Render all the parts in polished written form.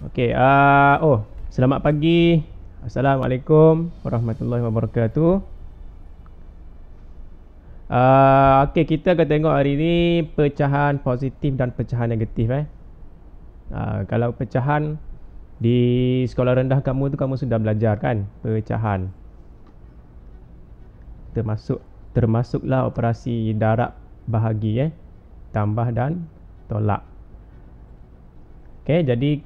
Okey, selamat pagi. Assalamualaikum warahmatullahi wabarakatuh. Okey, kita akan tengok hari ni pecahan positif dan pecahan negatif kalau pecahan di sekolah rendah kamu tu kamu sudah belajar kan pecahan. Termasuklah operasi darab bahagi tambah dan tolak. Okey, jadi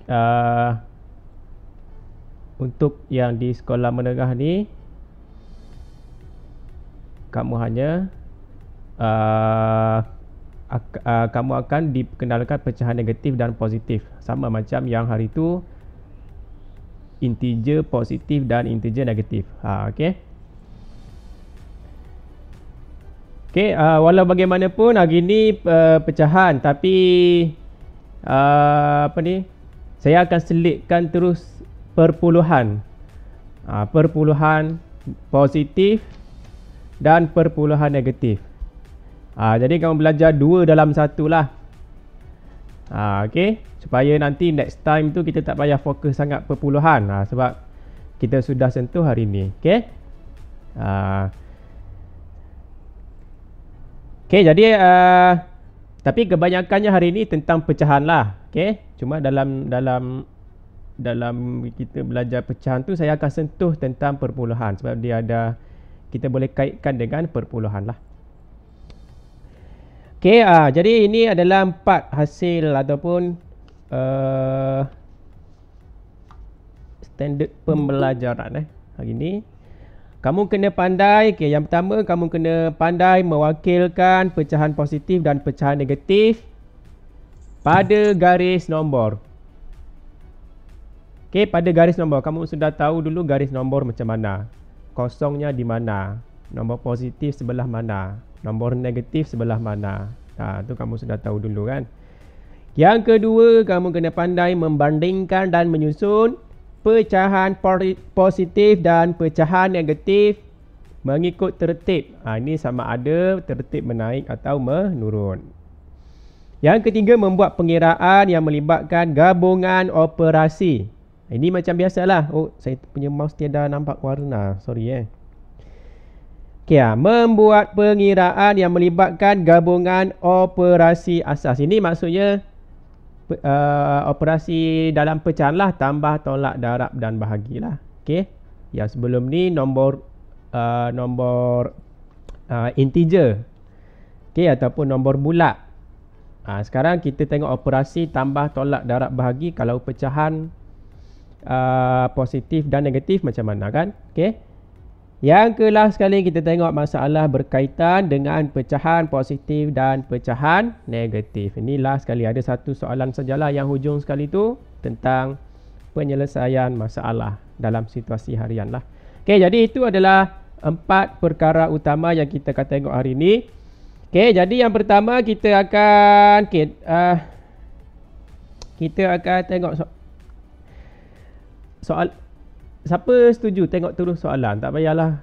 untuk yang di sekolah menengah ni kamu hanya kamu akan dikenalkan pecahan negatif dan positif, sama macam yang hari tu integer positif dan integer negatif. Okey. Okey, walau bagaimanapun hari ni pecahan, tapi saya akan selitkan terus perpuluhan. Perpuluhan positif dan perpuluhan negatif. Jadi kamu belajar 2 dalam 1 lah. Okey, supaya nanti next time tu kita tak payah fokus sangat perpuluhan, sebab kita sudah sentuh hari ni. Okey. Okey, jadi tapi kebanyakannya hari ni tentang pecahan lah. Okey, cuma dalam kita belajar pecahan tu saya akan sentuh tentang perpuluhan, sebab dia ada, kita boleh kaitkan dengan perpuluhan lah. Okey, jadi ini adalah 4 hasil ataupun standard pembelajaran hari ni. Kamu kena pandai, yang pertama kamu kena pandai mewakilkan pecahan positif dan pecahan negatif pada garis nombor. Okey, pada garis nombor kamu sudah tahu dulu garis nombor macam mana. Kosongnya di mana, nombor positif sebelah mana, nombor negatif sebelah mana. Tu kamu sudah tahu dulu kan. Yang kedua, kamu kena pandai membandingkan dan menyusun pecahan positif dan pecahan negatif mengikut tertib. Ini sama ada tertib menaik atau menurun. Yang ketiga, membuat pengiraan yang melibatkan gabungan operasi. Ini macam biasalah. Saya punya mouse tiada nampak warna. Sorry Okey, membuat pengiraan yang melibatkan gabungan operasi asas. Ini maksudnya operasi dalam pecahan lah, tambah, tolak, darab dan bahagi lah. Okey. Yang sebelum ni nombor integer. Okey, ataupun nombor bulat. Sekarang kita tengok operasi tambah, tolak, darab, bahagi kalau pecahan positif dan negatif macam mana kan. Okey. Yang ke last sekali kita tengok masalah berkaitan dengan pecahan positif dan pecahan negatif. Ini last sekali, ada satu soalan sajalah yang hujung sekali tu tentang penyelesaian masalah dalam situasi harian lah. Okey, jadi itu adalah 4 perkara utama yang kita akan tengok hari ini. Okey, jadi yang pertama kita akan tengok soal. Siapa setuju tengok terus soalan? Tak payahlah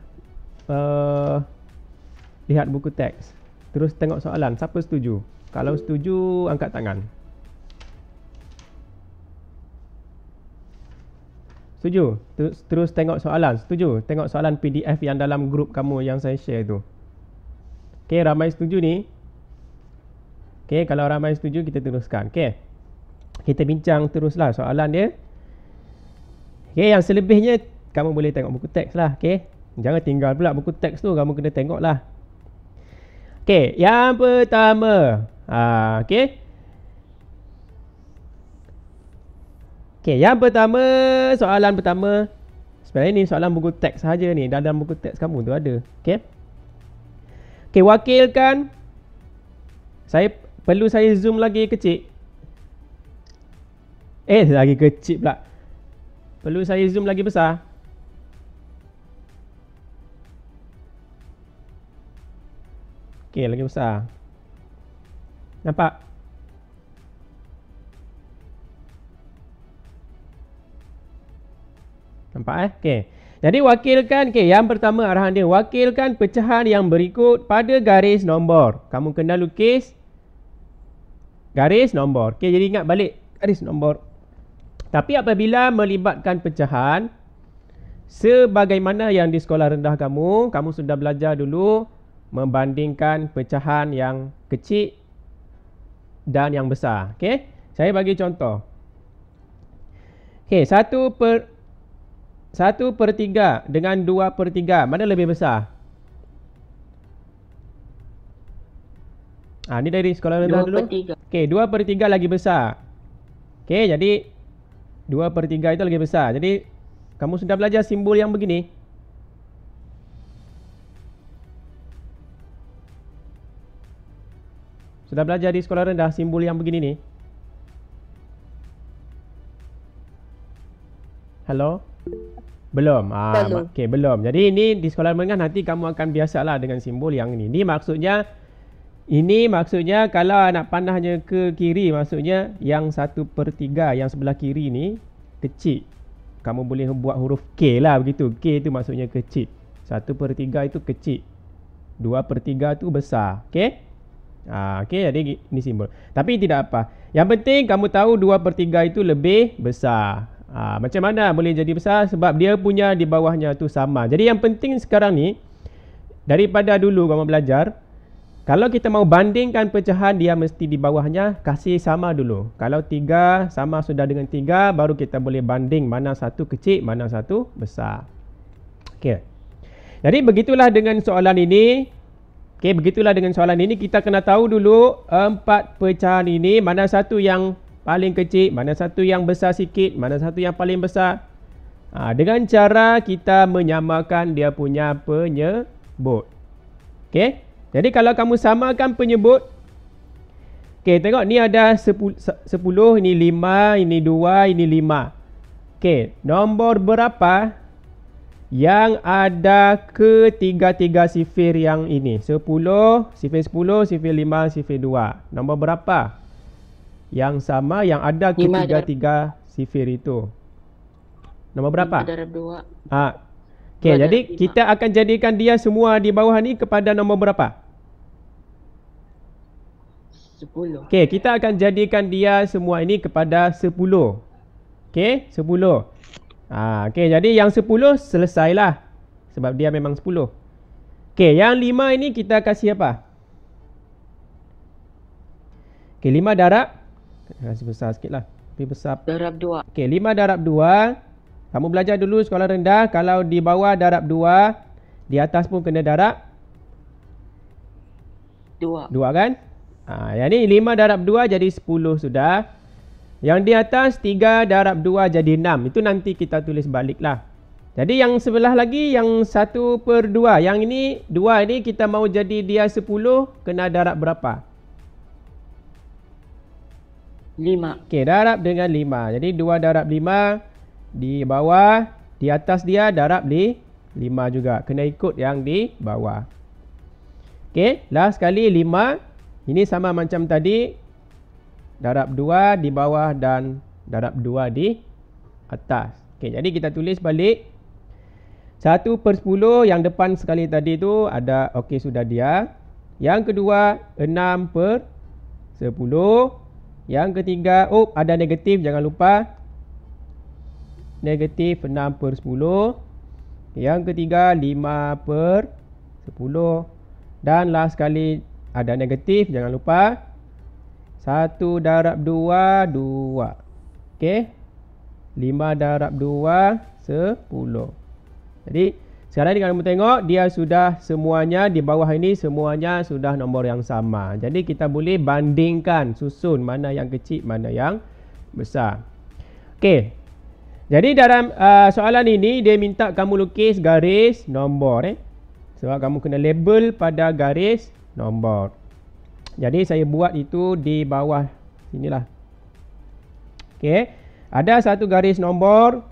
lihat buku teks. Terus tengok soalan. Siapa setuju? Kalau setuju, angkat tangan. Setuju? Terus tengok soalan. Setuju? Tengok soalan PDF yang dalam grup kamu yang saya share tu. Okey, ramai setuju ni. Okey, kalau ramai setuju kita teruskan. Okey. Kita bincang teruslah soalan dia. Okey, yang selebihnya kamu boleh tengok buku teks lah. Okey, jangan tinggal pula buku teks tu, kamu kena tengok lah. Okey, yang pertama, okey. Okey, yang pertama, soalan pertama. Sebenarnya ni soalan buku teks saja ni, dalam buku teks kamu tu ada. Okey. Okey, wakilkan. Perlu saya zoom lagi kecil. Lagi kecil pula. Perlu saya zoom lagi besar. Okey, lagi besar. Nampak? Nampak Okey. Jadi wakilkan, yang pertama arahan dia, wakilkan pecahan yang berikut pada garis nombor. Kamu kena lukis garis nombor. Okey, jadi ingat balik garis nombor. Tapi apabila melibatkan pecahan, sebagaimana yang di sekolah rendah kamu sudah belajar dulu membandingkan pecahan yang kecil dan yang besar. Okey, saya bagi contoh. Okey, 1/3 dengan 2/3, mana lebih besar? Ni dari sekolah rendah dulu. 2/3. Okey, 2/3 lagi besar. Okey, jadi 2/3 itu lagi besar. Jadi kamu sudah belajar simbol yang begini. Sudah belajar di sekolah rendah simbol yang begini ni? Halo? Belum. Belum. Okey, belum. Jadi ini di sekolah menengah nanti kamu akan biasalah dengan simbol yang ini. Ini maksudnya kalau nak pandahnya ke kiri, maksudnya yang 1/3 yang sebelah kiri ni kecil. Kamu boleh buat huruf K lah begitu. K itu maksudnya kecil. 1/3 itu kecil. 2/3 itu besar. Okey? Okey, jadi ini simbol. Tapi tidak apa. Yang penting kamu tahu 2/3 itu lebih besar. Macam mana boleh jadi besar? Sebab dia punya di bawahnya tu sama. Jadi yang penting sekarang ni, daripada dulu kamu belajar, kalau kita mau bandingkan pecahan, dia mesti di bawahnya kasih sama dulu. Kalau 3 sama sudah dengan 3, baru kita boleh banding mana satu kecil, mana satu besar. Okey. Jadi begitulah dengan soalan ini. Okey, begitulah dengan soalan ini. Kita kena tahu dulu 4 pecahan ini, mana satu yang paling kecil, mana satu yang besar sikit, mana satu yang paling besar. Dengan cara kita menyamakan dia punya penyebut. Okey. Jadi kalau kamu samakan penyebut, okey, tengok ni ada 10, ini 5, ini 2, ini 5. Okey, nombor berapa yang ada ketiga-tiga sifir yang ini? 10, sifir 10, sifir 5, sifir 2. Nombor berapa yang sama yang ada ketiga-tiga sifir itu? Nombor berapa? 5/2. Okey, jadi kita akan jadikan dia semua di bawah ni kepada nombor berapa? 10. Okey, kita akan jadikan dia semua ini kepada 10. Okey, 10. Okey, jadi yang 10 selesailah. Sebab dia memang 10. Okey, yang 5 ini kita kasih apa? Okey, 5 darab. Kasih besar sikit lah. Tapi besar. Darab 2. Okey, 5 darab 2. Kamu belajar dulu sekolah rendah. Kalau di bawah darab 2, di atas pun kena darab 2 kan? Yang ni 5 darab 2 jadi 10 sudah. Yang di atas 3 darab 2 jadi 6. Itu nanti kita tulis balik lah. Jadi yang sebelah lagi yang 1/2. Yang ini 2 ini kita mau jadi dia 10, kena darab berapa? 5. Okey, darab dengan 5. Jadi 2 darab 5 di bawah, di atas dia darab 5 juga. Kena ikut yang di bawah. Okey, last sekali 5. Ini sama macam tadi. Darab 2 di bawah dan darab 2 di atas. Okey, jadi kita tulis balik. 1/10 yang depan sekali tadi tu ada, okey sudah dia. Yang kedua 6/10. Yang ketiga, ada negatif, jangan lupa. Negatif 6/10. Yang ketiga 5/10. Dan last sekali ada negatif, jangan lupa. 1 darab 2, 2. Okey. 5 darab 2, 10. Jadi sekarang ni kalau kamu tengok, dia sudah semuanya di bawah ini semuanya sudah nombor yang sama. Jadi kita boleh bandingkan, susun mana yang kecil, mana yang besar. Okey. Jadi dalam soalan ini dia minta kamu lukis garis nombor. Sebab kamu kena label pada garis nombor. Jadi saya buat itu di bawah sinilah. Okey. Ada satu garis nombor.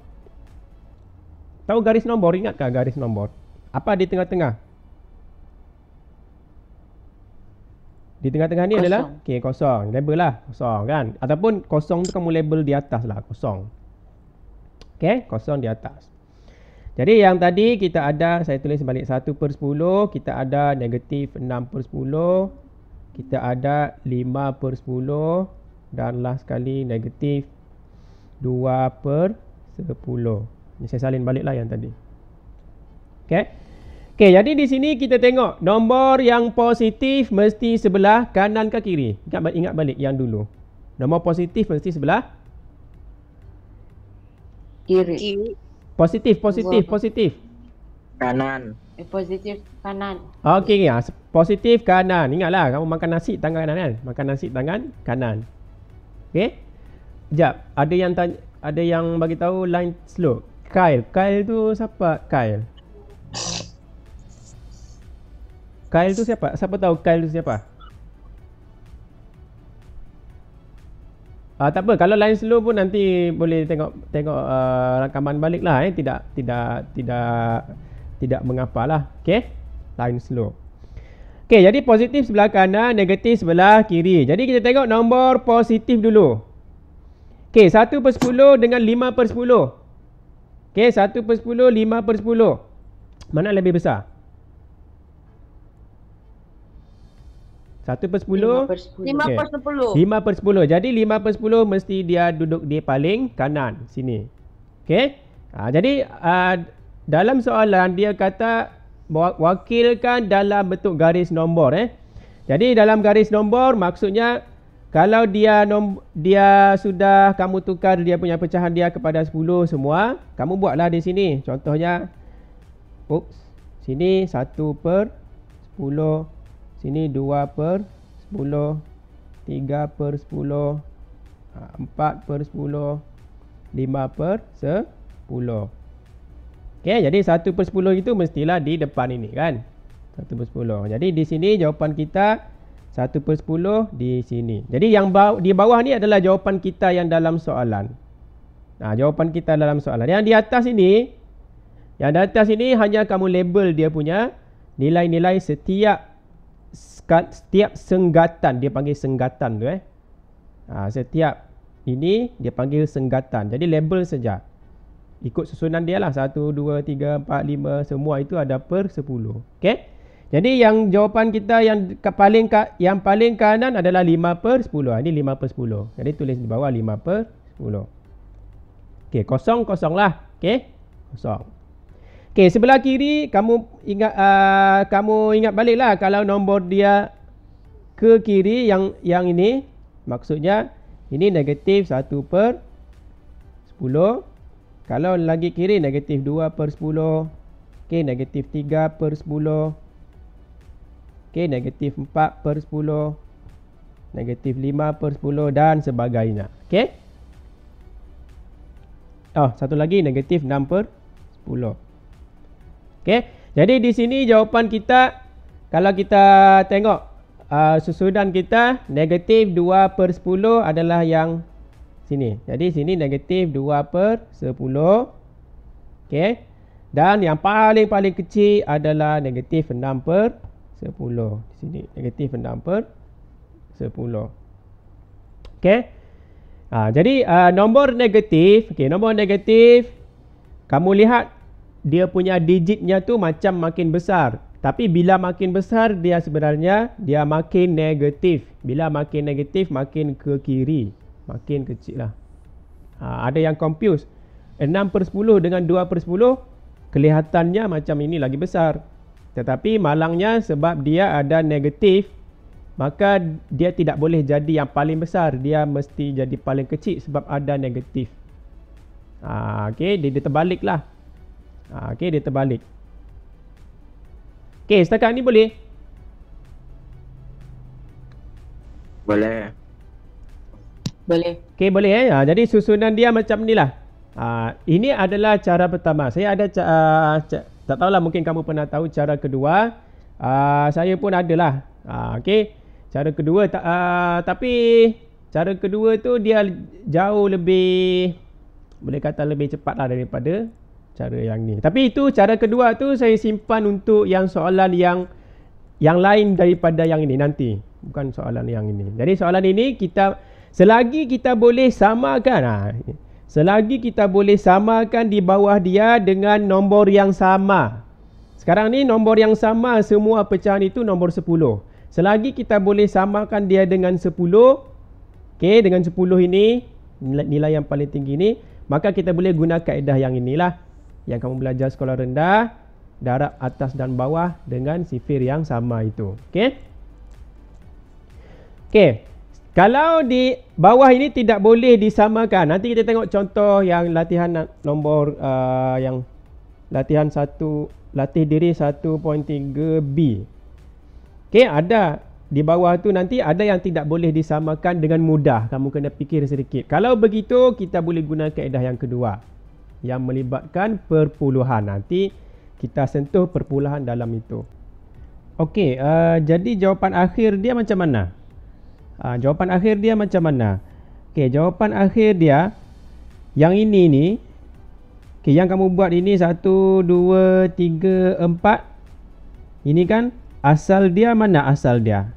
Tahu garis nombor? Ingatkah garis nombor? Apa di tengah-tengah? Di tengah-tengah ni adalah kosong. Label lah kosong kan. Ataupun kosong tu kamu label di atas lah kosong. Okey, kosong di atas. Jadi yang tadi kita ada, saya tulis balik 1/10, kita ada negatif 6/10, kita ada 5/10 dan last sekali negatif 2/10. Ni saya salin baliklah yang tadi. Okey. Okey, jadi di sini kita tengok nombor yang positif mesti sebelah kanan ke kiri? Ingat balik yang dulu. Nombor positif mesti sebelah Kiri. positif. Kanan. Positif kanan. Okey, ya, positif kanan. Ingatlah kamu makan nasi tangan kanan kan? Makan nasi tangan kanan. Okey. Sekejap, ada yang bagi tahu line slope. Kyle tu siapa? Kyle tu siapa? Siapa tahu Kyle tu siapa? Tak apa, kalau line slow pun nanti boleh tengok rakaman balik lah. Tidak mengapalah. Okey, line slow. Okey, jadi positif sebelah kanan, negatif sebelah kiri. Jadi kita tengok nombor positif dulu. Okey, 1/10 dengan 5/10. Okey, 1/10, 5/10. Mana lebih besar? 1/10. 5/10. 5/10. Jadi 5/10 mesti dia duduk di paling kanan sini. Okey. Jadi dalam soalan dia kata wakilkan dalam bentuk garis nombor. Jadi dalam garis nombor maksudnya kalau dia sudah kamu tukar dia punya pecahan dia kepada 10 semua, kamu buatlah di sini. Contohnya sini 1/10, sini 2/10, 3/10, 4/10, 5/10. Okey, jadi 1/10 itu mestilah di depan ini kan. 1/10. Jadi di sini jawapan kita 1/10 di sini. Jadi yang di bawah ni adalah jawapan kita yang dalam soalan. Jawapan kita dalam soalan. Yang di atas ini hanya kamu label dia punya nilai-nilai setiap senggatan. Dia panggil senggatan tu setiap ini dia panggil senggatan. Jadi label saja. Ikut susunan dia lah. 1, 2, 3, 4, 5. Semua itu ada per 10. Okey. Jadi yang jawapan kita yang paling kanan adalah 5/10. Ini 5/10. Jadi tulis di bawah 5/10. Okey, kosong lah. Okey. Kosong. Okey, sebelah kiri kamu ingat baliklah kalau nombor dia ke kiri yang ini maksudnya ini negatif 1/10. Kalau lagi kiri negatif 2/10. Okey, negatif 3/10. Okey, negatif 4/10. Negatif 5/10 dan sebagainya. Okey. Satu lagi negatif 6/10. Okey. Jadi di sini jawapan kita kalau kita tengok susunan kita negatif 2/10 adalah yang sini. Jadi sini negatif 2/10. Okey. Dan yang paling kecil adalah negatif 6/10. Di sini negatif 6/10. Okey. Jadi nombor negatif, nombor negatif kamu lihat dia punya digitnya tu macam makin besar. Tapi bila makin besar dia sebenarnya dia makin negatif. Bila makin negatif makin ke kiri, makin kecil lah. Ada yang confuse. 6/10 dengan 2/10 kelihatannya macam ini lagi besar. Tetapi malangnya sebab dia ada negatif, maka dia tidak boleh jadi yang paling besar. Dia mesti jadi paling kecil sebab ada negatif. Okey, dia terbalik lah. Okey, dia terbalik. Okey, setakat ni boleh? Boleh. Okey, boleh jadi susunan dia macam ni lah. Ini adalah cara pertama. Saya ada tak tahulah, mungkin kamu pernah tahu cara kedua. Saya pun adalah. Okey. Cara kedua tapi cara kedua tu dia jauh lebih, boleh kata lebih cepat lah daripada cara yang ni. Tapi itu cara kedua tu saya simpan untuk yang soalan yang lain daripada yang ini nanti. Bukan soalan yang ini. Jadi soalan ini selagi kita boleh samakan. Selagi kita boleh samakan di bawah dia dengan nombor yang sama. Sekarang ni nombor yang sama semua pecahan itu nombor 10. Selagi kita boleh samakan dia dengan 10. Okey, dengan 10 ini nilai yang paling tinggi ni, maka kita boleh guna kaedah yang inilah yang kamu belajar sekolah rendah, darab atas dan bawah dengan sifir yang sama itu. Okey. Okey. Kalau di bawah ini tidak boleh disamakan. Nanti kita tengok contoh yang latihan nombor yang latihan 1, latih diri 1.3b. Okey, ada di bawah tu nanti ada yang tidak boleh disamakan dengan mudah. Kamu kena fikir sedikit. Kalau begitu, kita boleh guna kaedah yang kedua yang melibatkan perpuluhan. Nanti kita sentuh perpuluhan dalam itu. Okey, jadi jawapan akhir dia macam mana? Jawapan akhir dia macam mana? Okey, jawapan akhir dia yang ini ni. Okey, yang kamu buat ini 1, 2, 3, 4. Ini kan asal dia mana asal dia?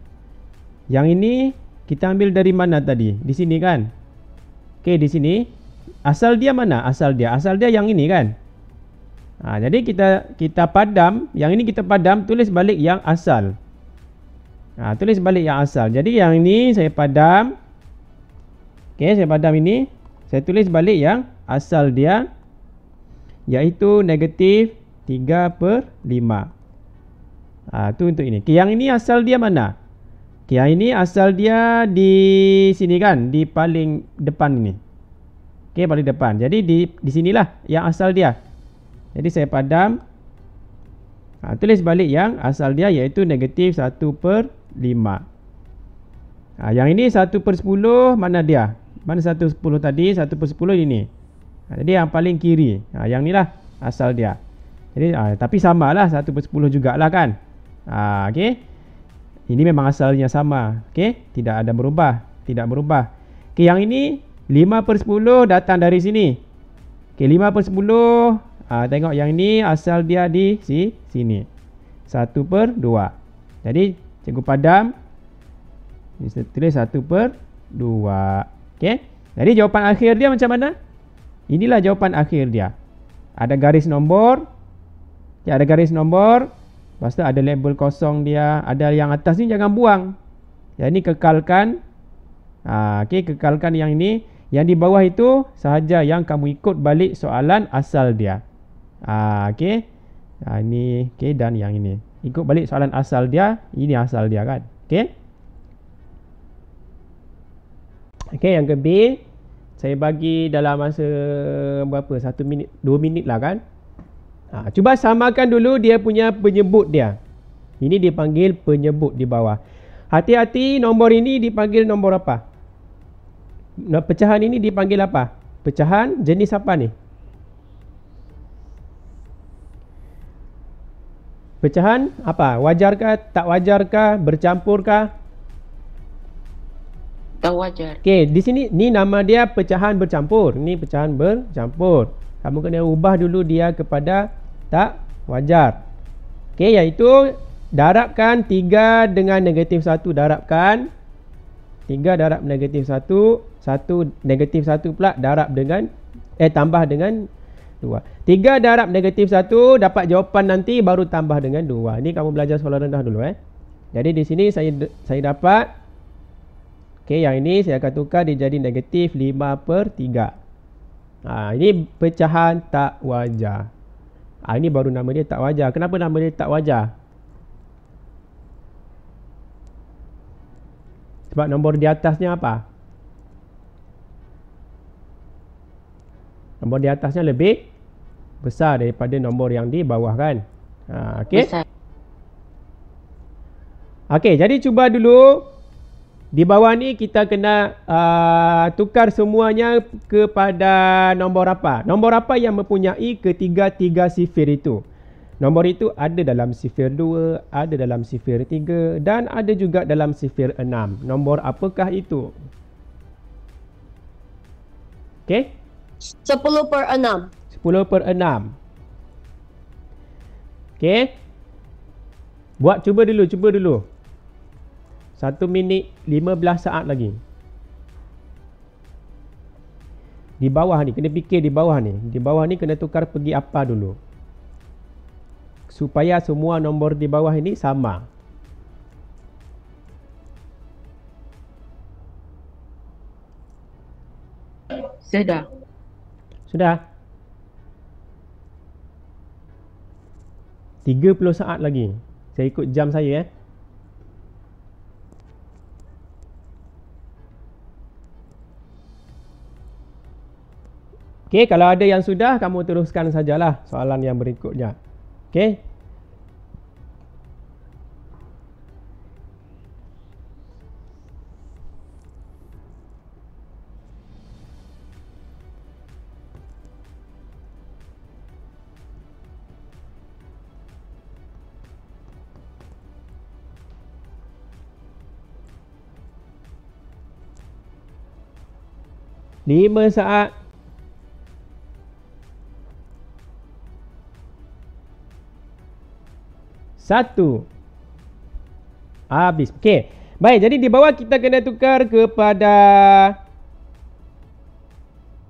Yang ini kita ambil dari mana tadi? Di sini kan? Okey, di sini. Asal dia mana? Asal dia yang ini kan? Jadi kita padam, yang ini kita padam, tulis balik yang asal. Tulis balik yang asal. Jadi yang ini saya padam. Okey, saya padam ini. Saya tulis balik yang asal dia, iaitu negatif 3/5. Itu untuk ini. Okay, yang ini asal dia mana? Okay, yang ini asal dia di sini kan? Di paling depan ini. Okay, paling depan. Jadi di sinilah yang asal dia. Jadi saya padam. Tulis balik yang asal dia, iaitu negatif 1/5. Yang ini 1/10 mana dia? Mana 1/10 tadi? 1/10 ini. Jadi yang paling kiri. Yang ni lah asal dia. Jadi tapi samalah 1/10 jugalah kan. Okey. Ini memang asalnya sama. Okey, tidak ada berubah, tidak berubah. Okey, yang ini 5/10 datang dari sini. Okey, 5/10. Tengok yang ini asal dia di sini. 1/2. Jadi cikgu padam. Tulis 1/2. Okey. Jadi jawapan akhir dia macam mana? Inilah jawapan akhir dia. Ada garis nombor. Ya, ada garis nombor. Lepas tu ada label kosong dia. Ada yang atas ni jangan buang. Yang ini kekalkan. Okey, kekalkan yang ini. Yang di bawah itu sahaja yang kamu ikut balik soalan asal dia. Okey. Ini okey, dan yang ini. Ikut balik soalan asal dia. Ini asal dia kan. Okey. Okey, yang ke B. Saya bagi dalam masa berapa? 1 minit, 2 minit lah kan. Cuba samakan dulu dia punya penyebut dia. Ini dipanggil penyebut di bawah. Hati-hati, nombor ini dipanggil nombor apa? Pecahan ini dipanggil apa? Pecahan jenis apa ni? Pecahan apa? Wajarkah, tak wajarkah, bercampurkah? Tak wajar. Okey, di sini ni nama dia pecahan bercampur. Ni pecahan bercampur. Kamu kena ubah dulu dia kepada tak wajar. Okey, iaitu darabkan 3 dengan negatif 1. Darabkan 3 darab negatif 1. 1 negatif 1 pula darab dengan tambah dengan 2. 3 darab negatif 1 dapat jawapan nanti baru tambah dengan 2. Ini kamu belajar sekolah rendah dulu Jadi di sini saya dapat. Okey, yang ini saya akan tukar dia jadi negatif 5/3. Ini pecahan tak wajar. Ini baru nama dia tak wajar. Kenapa nama dia tak wajar? Sebab nombor di atasnya apa? Nombor di atasnya lebih besar daripada nombor yang di bawah kan. Okey. Okey, jadi cuba dulu. Di bawah ni kita kena tukar semuanya kepada nombor apa? Nombor apa yang mempunyai ketiga-tiga sifir itu? Nombor itu ada dalam sifir 2, ada dalam sifir 3 dan ada juga dalam sifir 6. Nombor apakah itu? Okey? 10/6. 10/6. Okey? Cuba dulu. 1 minit 15 saat lagi. Di bawah ni, kena fikir di bawah ni. Di bawah ni kena tukar pergi apa dulu. Supaya semua nombor di bawah ini sama. Sudah. Sudah? 30 saat lagi. Saya ikut jam saya Okey, kalau ada yang sudah, kamu teruskan sajalah soalan yang berikutnya. Okey? Lima saat. Satu. Habis. Okey. Baik, jadi di bawah kita kena tukar kepada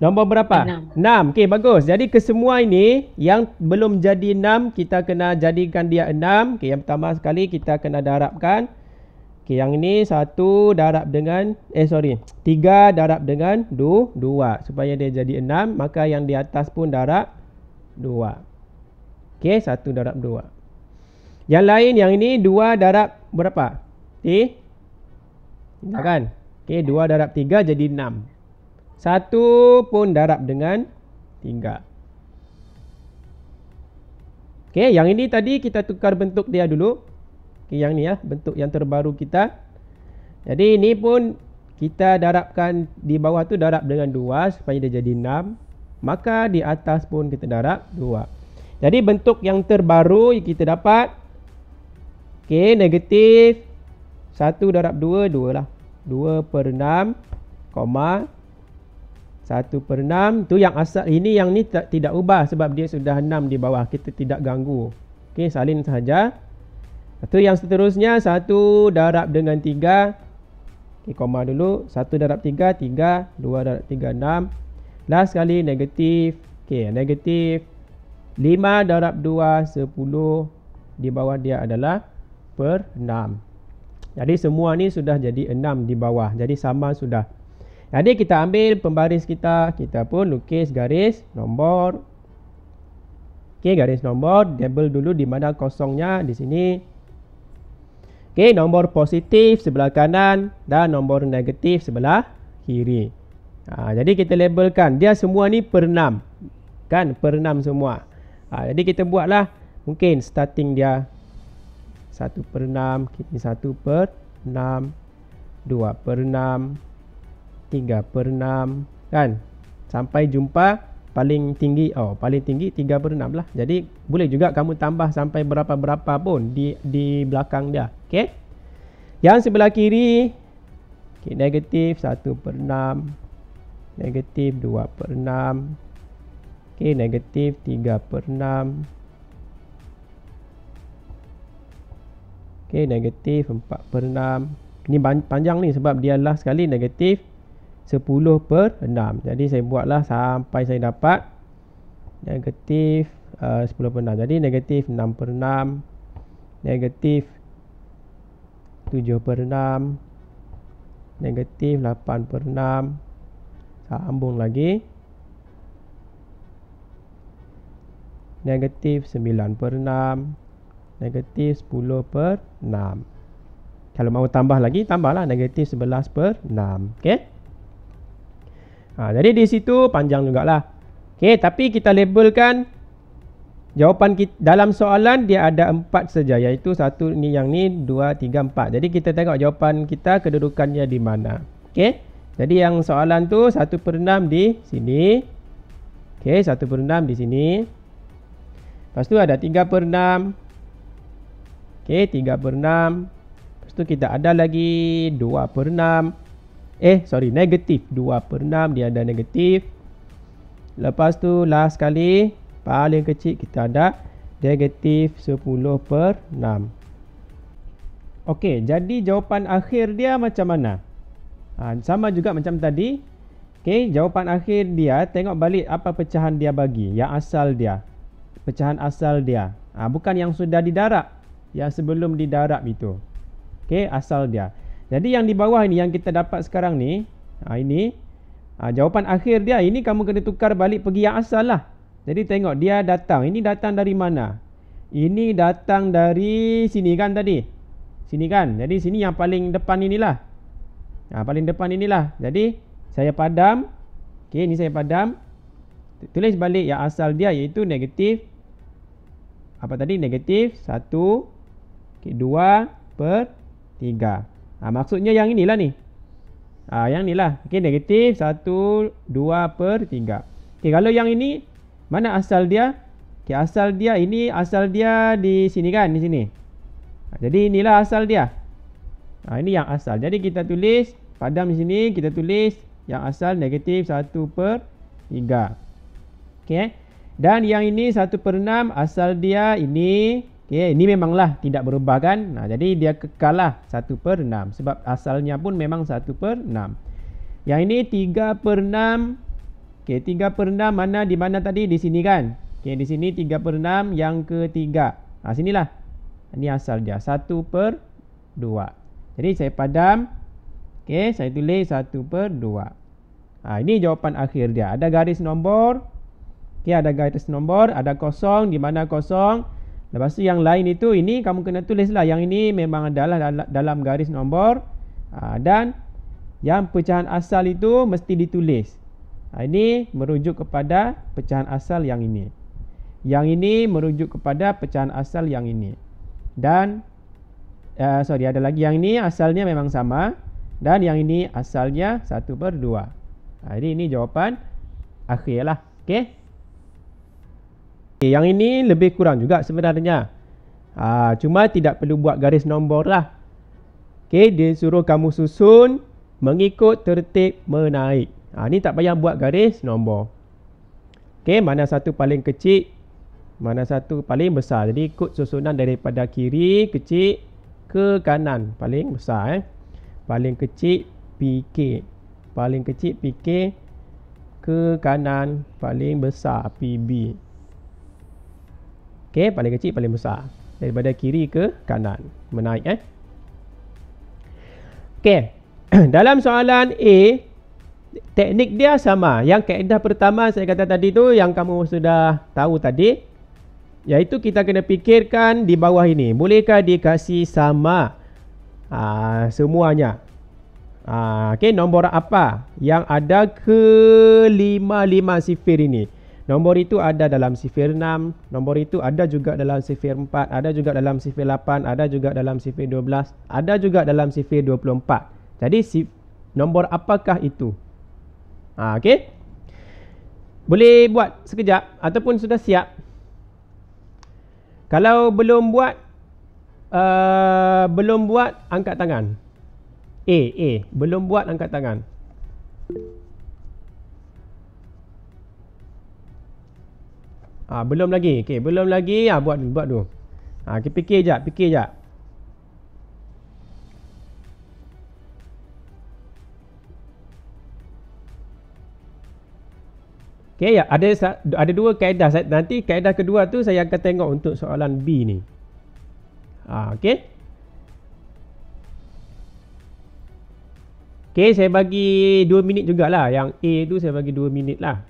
nombor berapa? 6. Okey, bagus. Jadi kesemua ini yang belum jadi 6, kita kena jadikan dia 6. Okey, yang pertama sekali kita kena darabkan. Okey, yang ini 1 darab dengan 3 darab dengan 2 supaya dia jadi 6, maka yang di atas pun darab 2. Okey, 1 darab 2. Yang lain, yang ini 2 darab berapa? 3 kan? Okey, 2 darab 3 jadi 6. 1 pun darab dengan 3. Okey, yang ini tadi kita tukar bentuk dia dulu. Okey, yang ni ya, bentuk yang terbaru kita. Jadi ini pun kita darabkan di bawah tu darab dengan 2 supaya dia jadi 6. Maka di atas pun kita darab 2. Jadi bentuk yang terbaru kita dapat, okey, negatif 1 darab 2, 2 lah. 2 per 6, 1 per 6. Tu yang asal. Ini yang ni tidak ubah sebab dia sudah 6 di bawah. Kita tidak ganggu. Okey, salin sahaja. Itu yang seterusnya 1 darab dengan 3. Okey, koma dulu. 1 darab 3, 3. 2 darab 3, 6. Last sekali negatif. Okey, negatif 5 darab 2, 10. Di bawah dia adalah per 6. Jadi semua ni sudah jadi 6 di bawah. Jadi sama sudah. Jadi kita ambil pembaris kita. Kita pun lukis garis nombor. Okey, garis nombor. Label dulu di mana kosongnya. Di sini. Okey, nombor positif sebelah kanan dan nombor negatif sebelah kiri. Jadi kita labelkan. Dia semua ni per 6. Kan? Per 6 semua. Jadi kita buatlah. Mungkin starting dia 1 per 6, kini 1 per 6, 2 per 6, 3 per 6, kan? Sampai jumpa paling tinggi, paling tinggi 3 per 6 lah. Jadi boleh juga kamu tambah sampai berapa-berapa pun di belakang dia. Okey. Yang sebelah kiri, okay, negatif 1 per 6, negatif 2 per 6, okey, negatif 3 per 6, okey, negatif 4 per 6. Ini panjang ni sebab dia last sekali negatif 10 per 6. Jadi saya buatlah sampai saya dapat negatif 10 per 6. Jadi negatif 6 per 6, negatif 7 per 6, negatif 8 per 6. Sambung lagi. Negatif 9 per 6. Negatif 10 per 6. Kalau mahu tambah lagi, tambahlah negatif 11 per 6. Okey. Jadi di situ panjang jugalah. Okey, tapi kita labelkan jawapan kita dalam soalan dia ada 4 saja, iaitu satu ni, yang ni 2, 3, 4. Jadi kita tengok jawapan kita kedudukannya di mana. Okey. Jadi yang soalan tu 1 per 6 di sini. Okey, 1 per 6 di sini. Lepas tu ada 3 per 6. Okey, 3 per 6. Lepas tu kita ada lagi 2 per 6. Negatif 2 per 6. Dia ada negatif. Lepas tu last sekali, paling kecil kita ada negatif 10 per 6. Okey, jadi jawapan akhir dia macam mana? Sama juga macam tadi. Okey, jawapan akhir dia, tengok balik apa pecahan dia bagi. Yang asal dia. Pecahan asal dia. Bukan yang sudah didarab. Yang sebelum didarab itu. Okey, asal dia. Jadi yang di bawah ini yang kita dapat sekarang ni, ini Jawapan akhir dia, ini kamu kena tukar balik pergi yang asal lah. Jadi tengok dia datang. Ini datang dari mana? Ini datang dari sini kan tadi. Sini kan. Jadi sini yang paling depan inilah. Paling depan inilah. Jadi saya padam. Okey, ini saya padam. Tulis balik yang asal dia iaitu negatif. Apa tadi? Negatif 1, 2/3. Maksudnya yang inilah ni. Yang ni lah. Okey, negatif 1, 2/3. Okey, kalau yang ini, mana asal dia? Okey, asal dia, ini asal dia di sini kan? Di sini. Jadi inilah asal dia. Ini yang asal. Jadi kita tulis, padam di sini, kita tulis yang asal negatif 1/3. Okey. Dan yang ini 1/6, asal dia ini. Okey, ini memanglah tidak berubah kan? Jadi dia kekal lah 1/6 sebab asalnya pun memang 1/6. Yang ini 3/6. Okey, 3/6 mana di mana tadi? Di sini kan? Okey, di sini 3/6 yang ketiga. Sinilah. Ini asal dia 1/2. Jadi saya padam. Okey, saya tulis 1/2. Ini jawapan akhir dia. Ada garis nombor. Okey, ada garis nombor, ada kosong, di mana kosong. Lepas tu yang lain itu, ini kamu kena tulislah. Yang ini memang adalah dalam garis nombor. Dan yang pecahan asal itu mesti ditulis. Ini merujuk kepada pecahan asal yang ini. Yang ini merujuk kepada pecahan asal yang ini. Dan ada lagi yang ini asalnya memang sama. Dan yang ini asalnya 1/2. Jadi ini jawapan akhir lah. Okey. Yang ini lebih kurang juga sebenarnya. Cuma tidak perlu buat garis nombor lah. Okey, dia suruh kamu susun mengikut tertib menaik. Ni tak payah buat garis nombor. Okey, mana satu paling kecil, mana satu paling besar. Jadi ikut susunan daripada kiri kecil ke kanan paling besar. Paling kecil PK. Paling kecil PK ke kanan paling besar PB. Okey, paling kecil paling besar daripada kiri ke kanan menaik. Okey. Dalam soalan A, teknik dia sama. Yang kaedah pertama saya kata tadi tu yang kamu sudah tahu tadi, iaitu kita kena fikirkan di bawah ini. Bolehkah dikasih sama semuanya? Okey, nombor apa yang ada ke-5 sifir ini? Nombor itu ada dalam sifir 6, nombor itu ada juga dalam sifir 4, ada juga dalam sifir 8, ada juga dalam sifir 12, ada juga dalam sifir 24. Jadi nombor apakah itu? Okey. Boleh buat sekejap ataupun sudah siap. Kalau belum buat angkat tangan. A, belum buat angkat tangan. Belum lagi. Okey, belum lagi. Buat dulu. Fikir jap. Okey, ya, ada dua kaedah. Nanti kaedah kedua tu saya akan tengok untuk soalan B ni. Okey. Okey, saya bagi 2 minit jugalah. Yang A tu saya bagi 2 minit lah.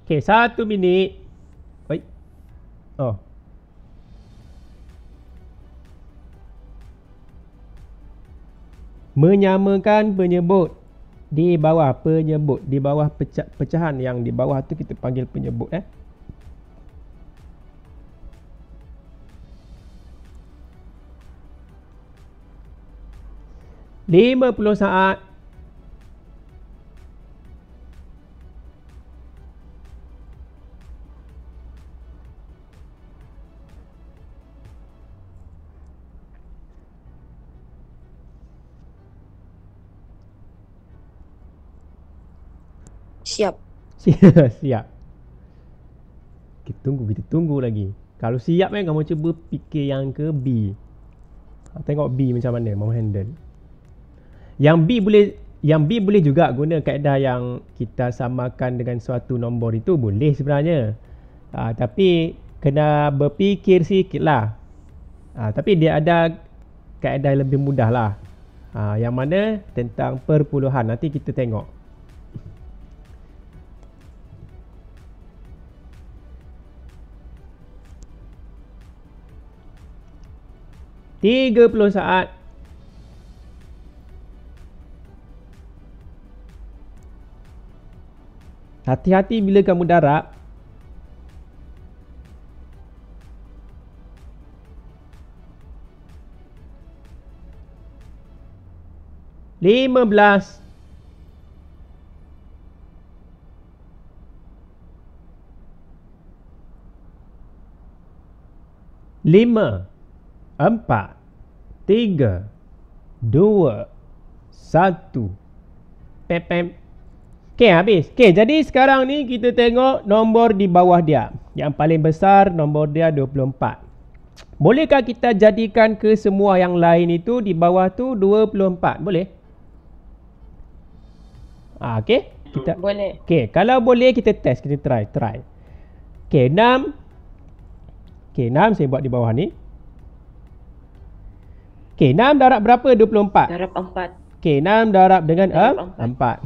Okey, 1 minit. Baik. Menyamakan penyebut di bawah penyebut, di bawah pecahan yang di bawah tu kita panggil penyebut. 50 saat. Siap. Siap. Kita tunggu lagi. Kalau siap kan kamu cuba fikir yang ke B. Tengok B macam mana mau handle. Yang B boleh juga guna kaedah yang kita samakan dengan suatu nombor itu boleh sebenarnya. Tapi kena berfikir sikit lah. Tapi dia ada kaedah yang lebih mudah lah. Yang mana tentang perpuluhan. Nanti kita tengok. Tiga 30 saat. Hati-hati bila kamu darab. Lima belas. Lima. 4, 3, 2, 1. Pep. Okey, habis. Okey, jadi sekarang ni kita tengok nombor di bawah dia. Yang paling besar nombor dia 24. Bolehkah kita jadikan ke semua yang lain itu di bawah tu 24? Boleh? Okey. Boleh. Okey, kalau boleh kita test, kita try. Okey, 6. Okey, 6 saya buat di bawah ni. Okey, 6 darab berapa 24? Darab 4. Okey, 6 darab dengan Darab 4.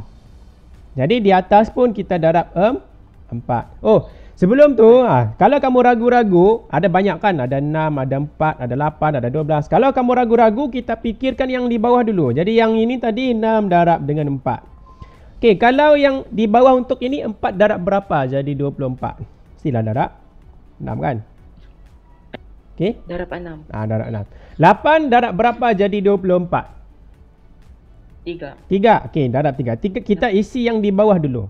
Jadi di atas pun kita darab 4. Oh, sebelum tu, kalau kamu ragu-ragu, ada banyak kan? Ada 6, ada 4, ada 8, ada 12. Kalau kamu ragu-ragu, kita fikirkan yang di bawah dulu. Jadi yang ini tadi 6 darab dengan 4. Okey, kalau yang di bawah untuk ini 4 darab berapa? Jadi 24. Mestilah darab 6 kan? Okey. Darab 6. Darab 6. 8 darab berapa jadi 24? 3. 3. Okey, darab 3. Kita isi yang di bawah dulu.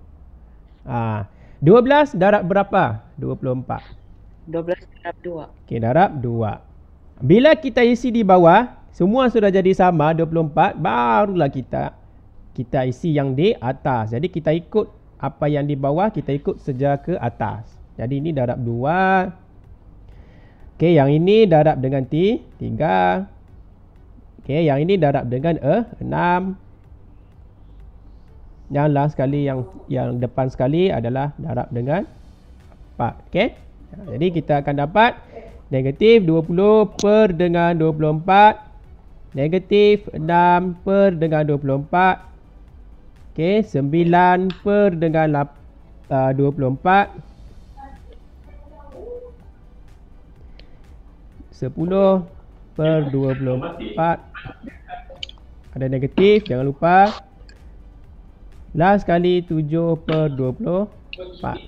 12 darab berapa? 24. 12 darab 2. Okey, darab 2. Bila kita isi di bawah, semua sudah jadi sama 24, barulah kita isi yang di atas. Jadi kita ikut apa yang di bawah, kita ikut saja ke atas. Jadi ini darab 2. Okey, yang ini darab dengan 3. Okey, yang ini darab dengan 6. Yang last sekali, yang depan sekali adalah darab dengan 4. Okey. Jadi kita akan dapat negatif 20 per dengan 24. Negatif 6 per dengan 24. Okey, 9 per dengan 24. 10 per 24. Ada negatif, jangan lupa. Last sekali 7 per 24.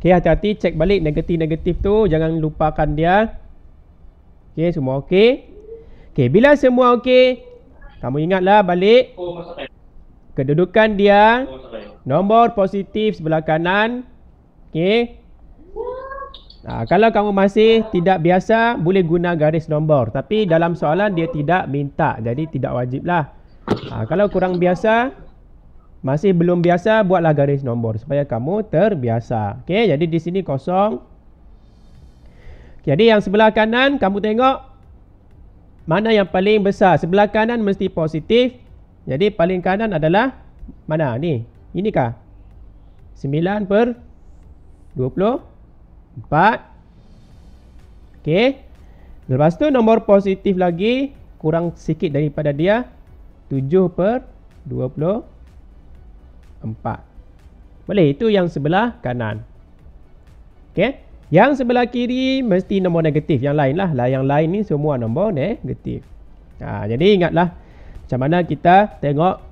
Okey, hati-hati cek balik negatif-negatif tu, jangan lupakan dia. Okey, semua okey. Okey, bila semua okey, kamu ingatlah balik kedudukan dia. Nombor positif sebelah kanan. Okey. Kalau kamu masih tidak biasa, boleh guna garis nombor. Tapi dalam soalan dia tidak minta, jadi tidak wajib lah. Kalau kurang biasa, masih belum biasa, buatlah garis nombor supaya kamu terbiasa. Okey, jadi di sini kosong. Jadi yang sebelah kanan, kamu tengok mana yang paling besar. Sebelah kanan mesti positif. Jadi paling kanan adalah mana ni? Inikah? 9 per 24. Okey. Lepas tu nombor positif lagi, kurang sikit daripada dia, 7 per 24. Boleh, itu yang sebelah kanan. Okey. Yang sebelah kiri mesti nombor negatif. Yang lain lah. Yang lain ni semua nombor negatif. Jadi ingatlah macam mana kita tengok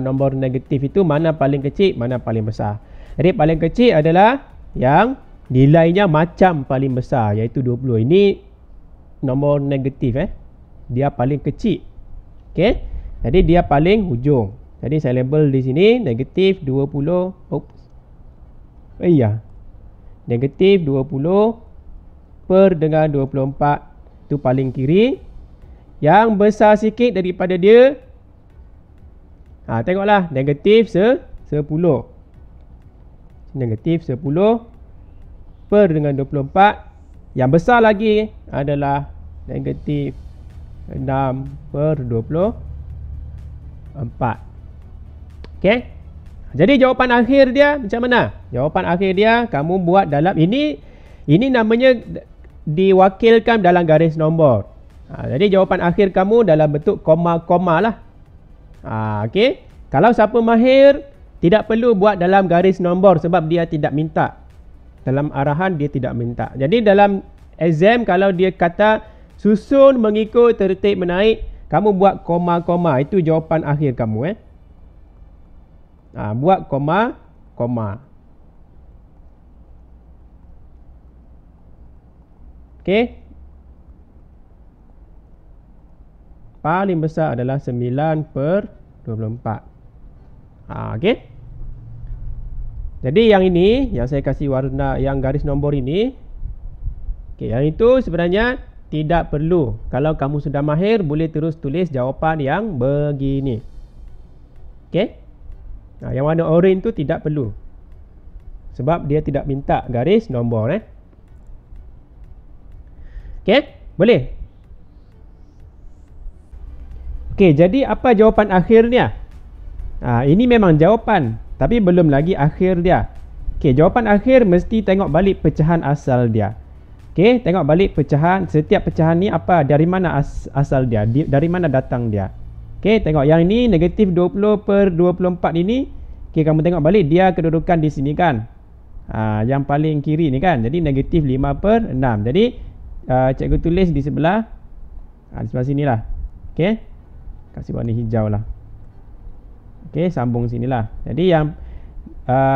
nombor negatif itu, mana paling kecil, mana paling besar. Jadi paling kecil adalah yang nilainya macam paling besar, iaitu 20. Ini nombor negatif. dia paling kecil. Okey. Jadi dia paling hujung. Jadi saya label di sini negatif 20. Oops. Iya. Negatif 20 per dengan 24 itu paling kiri. Yang besar sikit daripada dia, tengoklah, negatif 10. Negatif 10 per dengan 24. Yang besar lagi adalah negatif 6 per 24. Okey. Jadi jawapan akhir dia macam mana? Jawapan akhir dia kamu buat dalam ini namanya diwakilkan dalam garis nombor. Jadi jawapan akhir kamu dalam bentuk koma-koma lah. Okey. Kalau siapa mahir tidak perlu buat dalam garis nombor sebab dia tidak minta. Dalam arahan dia tidak minta. Jadi dalam exam kalau dia kata susun mengikut tertib menaik, kamu buat koma-koma. Itu jawapan akhir kamu. Buat koma-koma. Okey. Paling besar adalah 9 per 24. Okey. Jadi yang ini, yang saya kasih warna, yang garis nombor ini. Okey, yang itu sebenarnya tidak perlu. Kalau kamu sudah mahir, boleh terus tulis jawapan yang begini. Okey. Yang warna orange tu tidak perlu. Sebab dia tidak minta garis nombor. Okey, boleh? Okey, jadi apa jawapan akhirnya? Ini memang jawapan, tapi belum lagi akhir dia. Okey, jawapan akhir mesti tengok balik pecahan asal dia. Okey, tengok balik pecahan, setiap pecahan ni apa, dari mana asal dia, dari mana datang dia. Okey, tengok yang ini negatif 20 per 24 ini. Okey, kamu tengok balik dia kedudukan di sini kan. Yang paling kiri ni kan. Jadi negatif 5 per 6. Jadi cikgu tulis di sebelah sini lah. Okey. Kasih warna hijau lah. Okey, sambung sinilah. Jadi yang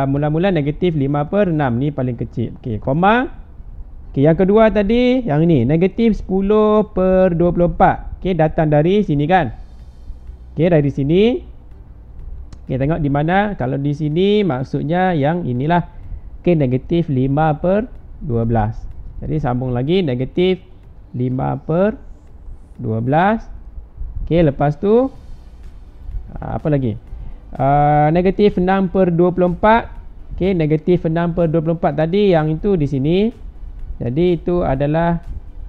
mula-mula negatif 5 per 6 ni paling kecil. Okey, koma. Okey, yang kedua tadi yang ini negatif 10 per 24. Okey, datang dari sini kan. Okey, dari sini. Okey, tengok di mana. Kalau di sini maksudnya yang inilah. Okey, negatif 5 per 12. Jadi sambung lagi negatif 5 per 12. Okey, lepas tu apa lagi? Negatif 6 per 24. Okey, negatif 6 per 24 tadi yang itu di sini. Jadi itu adalah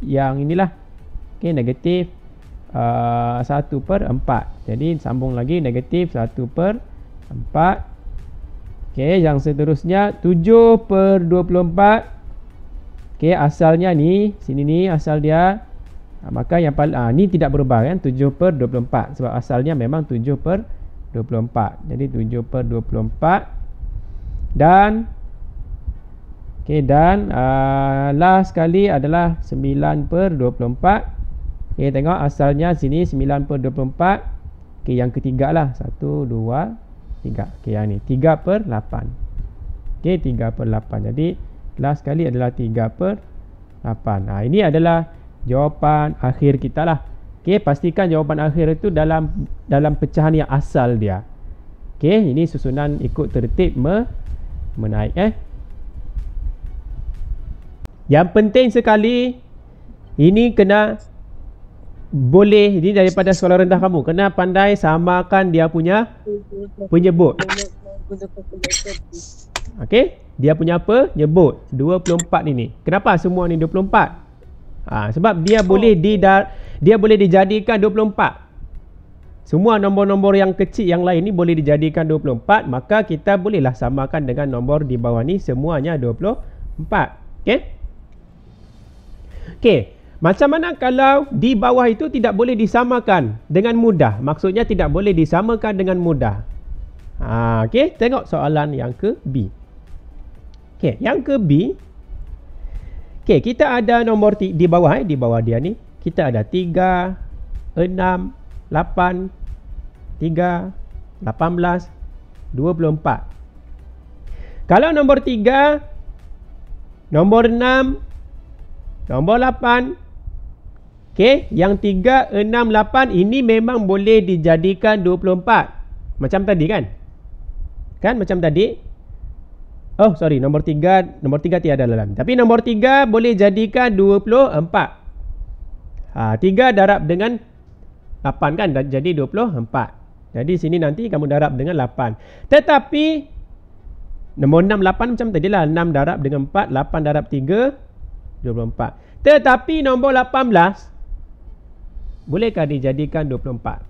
yang inilah. Okey, negatif 1 per 4. Jadi sambung lagi negatif 1 per 4. Okey, yang seterusnya 7 per 24. Okey, asalnya ni, sini ni asal dia. Maka yang paling ni tidak berubah kan, 7 per 24 sebab asalnya memang 7 per 24. Jadi 7 per 24 dan okey, dan last sekali adalah 9 per 24. Okey, tengok asalnya sini 9 per 24. Okey, yang ketiga lah 1 2 3. Okey, yang ni 3 per 8. Okey, 3 per 8. Jadi last sekali adalah 3 per 8. Ini adalah jawapan akhir kita lah. Okey, pastikan jawapan akhir itu dalam pecahan yang asal dia. Okey, ini susunan ikut tertib menaik. Yang penting sekali, ini kena boleh, ini daripada sekolah rendah kamu, kena pandai samakan dia punya penyebut. Okey, dia punya apa? Nyebut 24 ini. Kenapa semua ni 24? Sebab dia boleh dijadikan 24. Semua nombor-nombor yang kecil yang lain ni boleh dijadikan 24, maka kita bolehlah samakan dengan nombor di bawah ni semuanya 24. Okey? Okey, macam mana kalau di bawah itu tidak boleh disamakan dengan mudah? Maksudnya tidak boleh disamakan dengan mudah. Okey, tengok soalan yang ke B. Okey, yang ke B. Okey, kita ada nombor di bawah di bawah dia ni. Kita ada 3, 6, 8, 3, 18, 24. Kalau nombor 3, nombor 6, nombor 8, Okey, yang 3, 6, 8 ini memang boleh dijadikan 24. Macam tadi kan? Kan macam tadi? Oh, sorry, nombor 3 tiada dalam. Tapi nombor 3 boleh jadikan 24. 3 darab dengan 8 kan, jadi 24. Jadi sini nanti kamu darab dengan 8. Tetapi nombor 6, 8 macam tadi lah. 6 darab dengan 4, 8 darab 3, 24. Tetapi nombor 18 bolehkah dijadikan 24?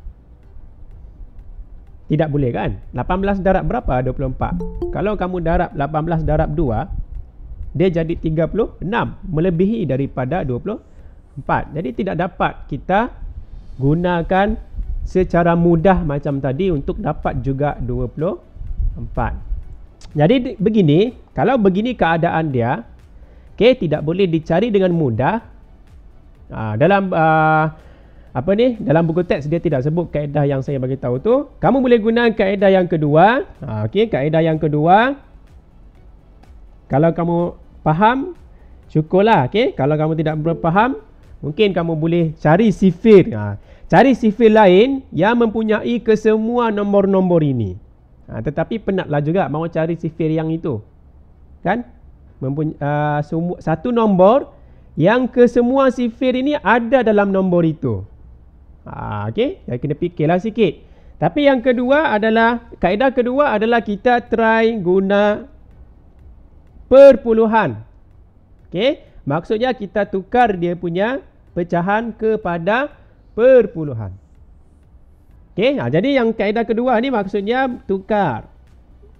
Tidak boleh kan? 18 darab berapa? 24. Kalau kamu darab 18 darab 2, dia jadi 36, melebihi daripada 24. Jadi tidak dapat kita gunakan secara mudah macam tadi untuk dapat juga 24. Jadi begini, kalau begini keadaan dia, okey, tidak boleh dicari dengan mudah. Dalam dalam buku teks dia tidak sebut kaedah yang saya bagi tahu tu. Kamu boleh guna kaedah yang kedua. Okey, kaedah yang kedua, kalau kamu faham, syukurlah. Okey, kalau kamu tidak berfaham, mungkin kamu boleh cari sifir. Cari sifir lain yang mempunyai kesemua nombor-nombor ini. Tetapi penatlah juga mau cari sifir yang itu. Kan? Satu nombor yang kesemua sifir ini ada dalam nombor itu. Okey, jadi kena fikirlah sikit. Tapi yang kedua adalah, kaedah kedua adalah kita try guna perpuluhan. Okey, maksudnya kita tukar dia punya pecahan kepada perpuluhan. Okey, jadi yang kaedah kedua ni maksudnya tukar.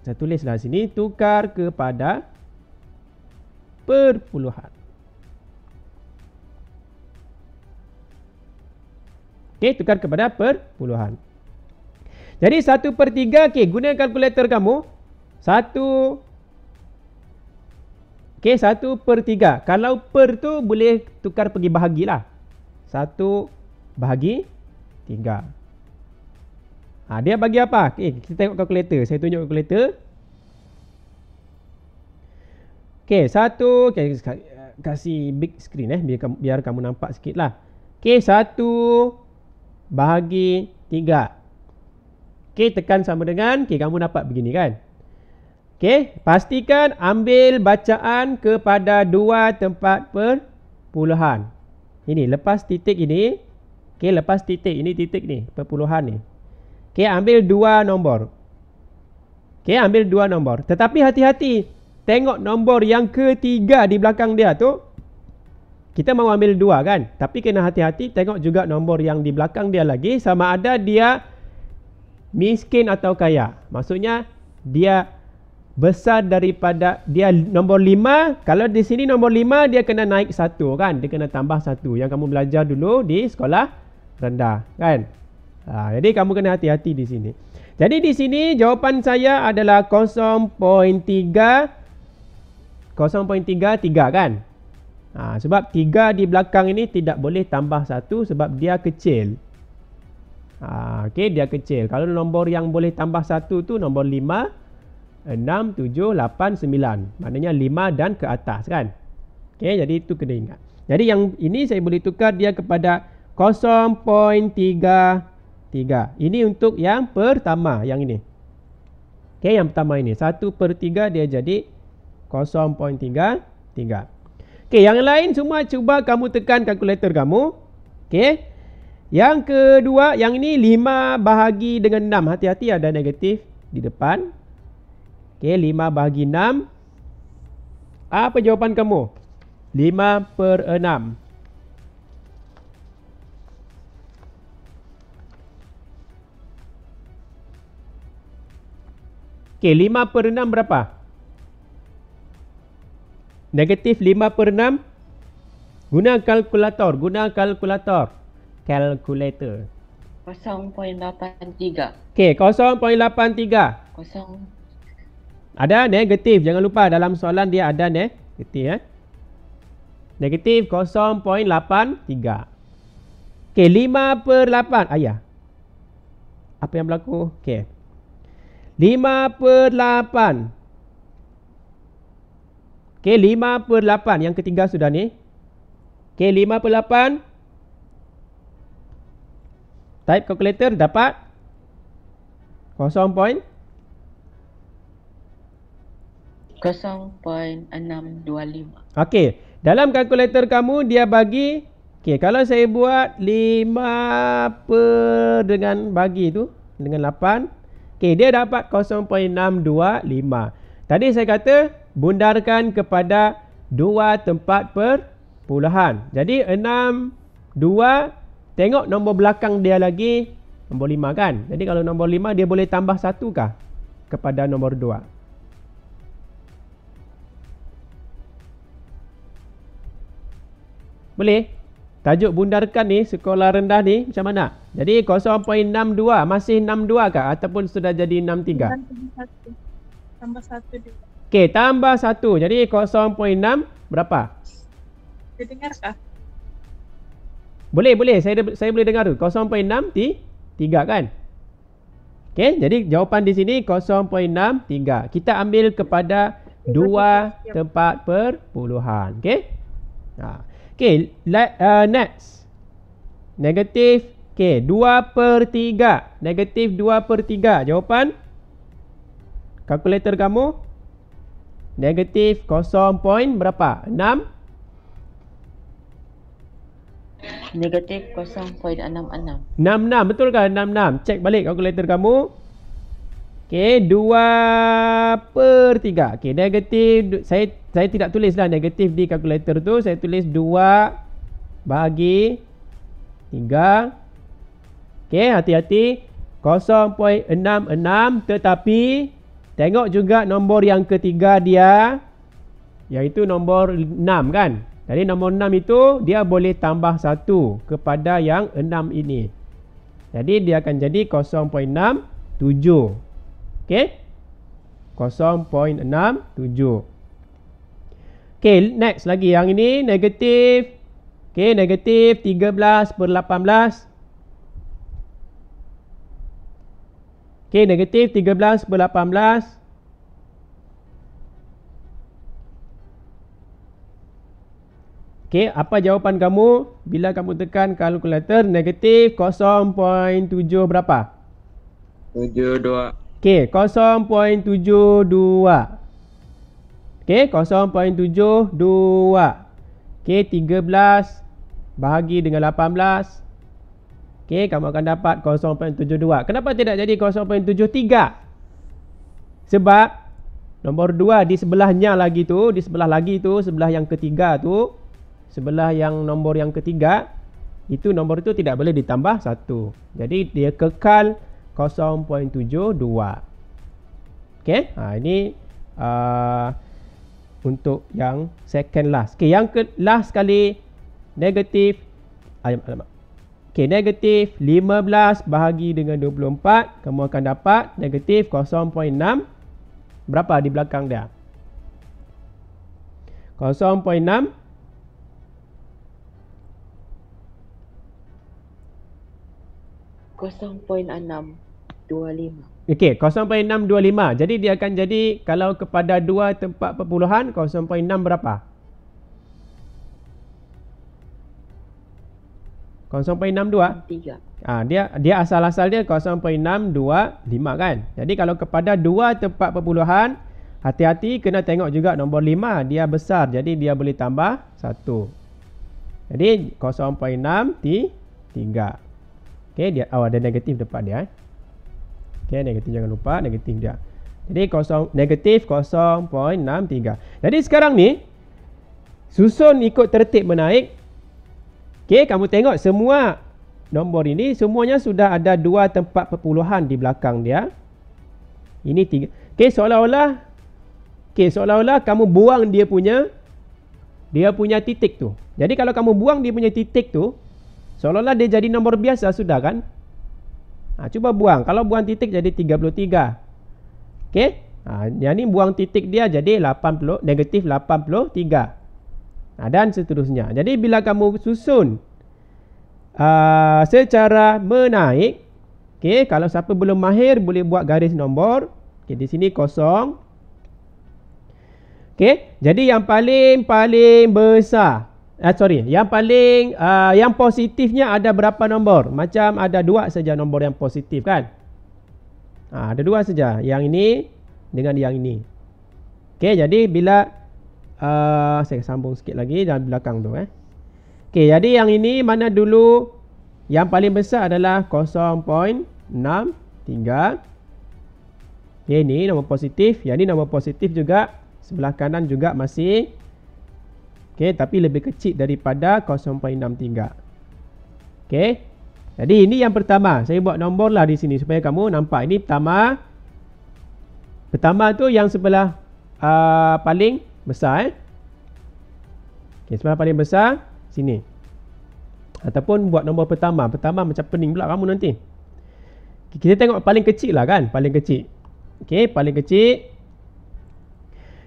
Saya tulislah sini, tukar kepada perpuluhan. Okey, tukar kepada perpuluhan. Jadi 1/3, okey, guna kalkulator kamu. 1/3. Kalau per tu boleh tukar pergi bahagilah. 1/3. Dia bagi apa? Kita tengok kalkulator. Saya tunjuk kalkulator. Okey, kasih big screen biar kamu nampak sikit lah. Okey, 1/3. Okey, tekan sama dengan, kamu dapat begini kan? Okey, pastikan ambil bacaan kepada 2 tempat perpuluhan. Ini lepas titik ini. Okey, lepas titik ini, titik ni, perpuluhan ni. Okey, ambil 2 nombor. Okey, ambil 2 nombor. Tetapi hati-hati. Tengok nombor yang ketiga di belakang dia tu. Kita mau ambil 2 kan? Tapi kena hati-hati. Tengok juga nombor yang di belakang dia lagi. Sama ada dia miskin atau kaya. Maksudnya dia besar daripada dia nombor 5. Kalau di sini nombor 5, dia kena naik 1 kan? Dia kena tambah 1. Yang kamu belajar dulu di sekolah rendah kan? Jadi kamu kena hati-hati di sini. Jadi di sini jawapan saya adalah 0.33 kan? Sebab 3 di belakang ini tidak boleh tambah 1 sebab dia kecil. Okey, dia kecil. Kalau nombor yang boleh tambah 1 tu nombor 5, 6, 7, 8, 9. Maknanya 5 dan ke atas kan? Okey, jadi itu kena ingat. Jadi yang ini saya boleh tukar dia kepada 0.33. Ini untuk yang pertama, yang ini. Okey, yang pertama ini 1/3 dia jadi 0.33. Okey, yang lain semua cuba kamu tekan kalkulator kamu. Okey. Yang kedua, yang ini 5 bahagi dengan 6. Hati-hati ada negatif di depan. Okey, 5 bahagi 6. Apa jawapan kamu? 5/6. Okey, 5/6 berapa? Negatif 5/6. Guna kalkulator. Kalkulator. 0.83. Okey, 0.83. Ada negatif. Jangan lupa dalam soalan dia ada negatif. Negatif 0.83. Okey, 5/8. Ayah. Apa yang berlaku? Okey. 5/8. Okey, 5/8. Yang ketiga sudah ni. Okey, 5/8. Type calculator dapat 0.625. 0.625. Okey, dalam kalkulator kamu dia bagi, okey, kalau saya buat 5 per dengan bagi tu dengan 8, okey, dia dapat 0.625. Tadi saya kata bundarkan kepada 2 tempat perpuluhan. Jadi 62, tengok nombor belakang dia lagi nombor 5 kan. Jadi kalau nombor 5 dia boleh tambah 1 kah kepada nombor 2? Boleh? Tajuk bundarkan ni, sekolah rendah ni macam mana? Jadi 0.62 masih 62 kah? Ataupun sudah jadi 63? Tambah 1 dia. Okey, tambah 1. Jadi 0.6 berapa? Dia dengarkah? Boleh. Saya boleh dengar tu. 0.6 3 kan? Okey, jadi jawapan di sini 0.63. Kita ambil kepada 2 tempat perpuluhan. Okey? Okey, next. Negatif. Okey, 2/3. Negatif 2/3. Jawapan? Kalkulator kamu? Negatif 0. Berapa? 6? Negatif 0.66. 66. Betul kan? 66. Cek balik kalkulator kamu. Okey, 2/3. Okey, negatif. Saya tidak tulislah negatif di kalkulator tu. Saya tulis 2 bahagi 3. Okey, hati-hati. 0.66. Tetapi tengok juga nombor yang ketiga dia, iaitu nombor 6 kan. Jadi nombor 6 itu dia boleh tambah 1 kepada yang 6 ini. Jadi dia akan jadi 0.67. Okey, 0.67. Okey, next lagi. Yang ini negatif. Okey, negatif 13/18. Okey, negatif 13/18. Okey, apa jawapan kamu bila kamu tekan kalkulator? Negatif 0.7 berapa? 72. Okey, 0.72. Okey, 0.72. Okey, 13 bahagi dengan 18. Okey, kamu akan dapat 0.72. Kenapa tidak jadi 0.73? Sebab nombor 2 di sebelahnya lagi tu, di sebelah lagi tu, sebelah yang ketiga tu, sebelah yang nombor yang ketiga, itu nombor itu tidak boleh ditambah 1. Jadi dia kekal 0.72. Okey, ini untuk yang second last. Okey, yang last sekali negatif. Okey, negatif 15 bahagi dengan 24, kamu akan dapat negatif 0.6. Berapa di belakang dia? 0.6. Okey, 0.625. Jadi dia akan jadi, kalau kepada 2 tempat perpuluhan, 0.6 berapa? 0.62? 3. Dia asal-asal dia 0.625 kan. Jadi kalau kepada 2 tempat perpuluhan, hati-hati kena tengok juga nombor 5. Dia besar, jadi dia boleh tambah 1. Jadi 0.63. Okey, dia ada negatif depan dia. Okey, negatif jangan lupa, negatif dia. Jadi negatif 0.63. Jadi sekarang ni susun ikut tertib menaik. Okey, kamu tengok semua nombor ini semuanya sudah ada 2 tempat perpuluhan di belakang dia. Ini 3. Okey, seolah-olah kamu buang dia punya titik tu. Jadi kalau kamu buang dia punya titik tu, seolah-olah dia jadi nombor biasa sudah kan? Cuba buang. Kalau buang titik jadi 33. Okey? Yang ni buang titik dia jadi negatif 83. Dan seterusnya. Jadi bila kamu susun secara menaik, okey, kalau siapa belum mahir boleh buat garis nombor. Okey, di sini kosong. Okey, jadi yang paling besar. Yang paling yang positifnya ada berapa nombor? Macam ada 2 saja nombor yang positif kan? Ada 2 saja, yang ini dengan yang ini. Okey, jadi bila saya sambung sikit lagi dalam belakang tu Okey, jadi yang ini mana dulu yang paling besar adalah 0.63. Okey, ini nombor positif, yang ini nombor positif juga, sebelah kanan juga masih. Okey, tapi lebih kecil daripada 0.63. Okey. Jadi ini yang pertama. Saya buat nombor lah di sini supaya kamu nampak. Ini pertama. Pertama tu yang sebelah paling besar Okey, sebelah paling besar sini. Ataupun buat nombor pertama. Pertama macam pening pula kamu nanti. Kita tengok paling kecil lah kan, paling kecil. Okey, paling kecil.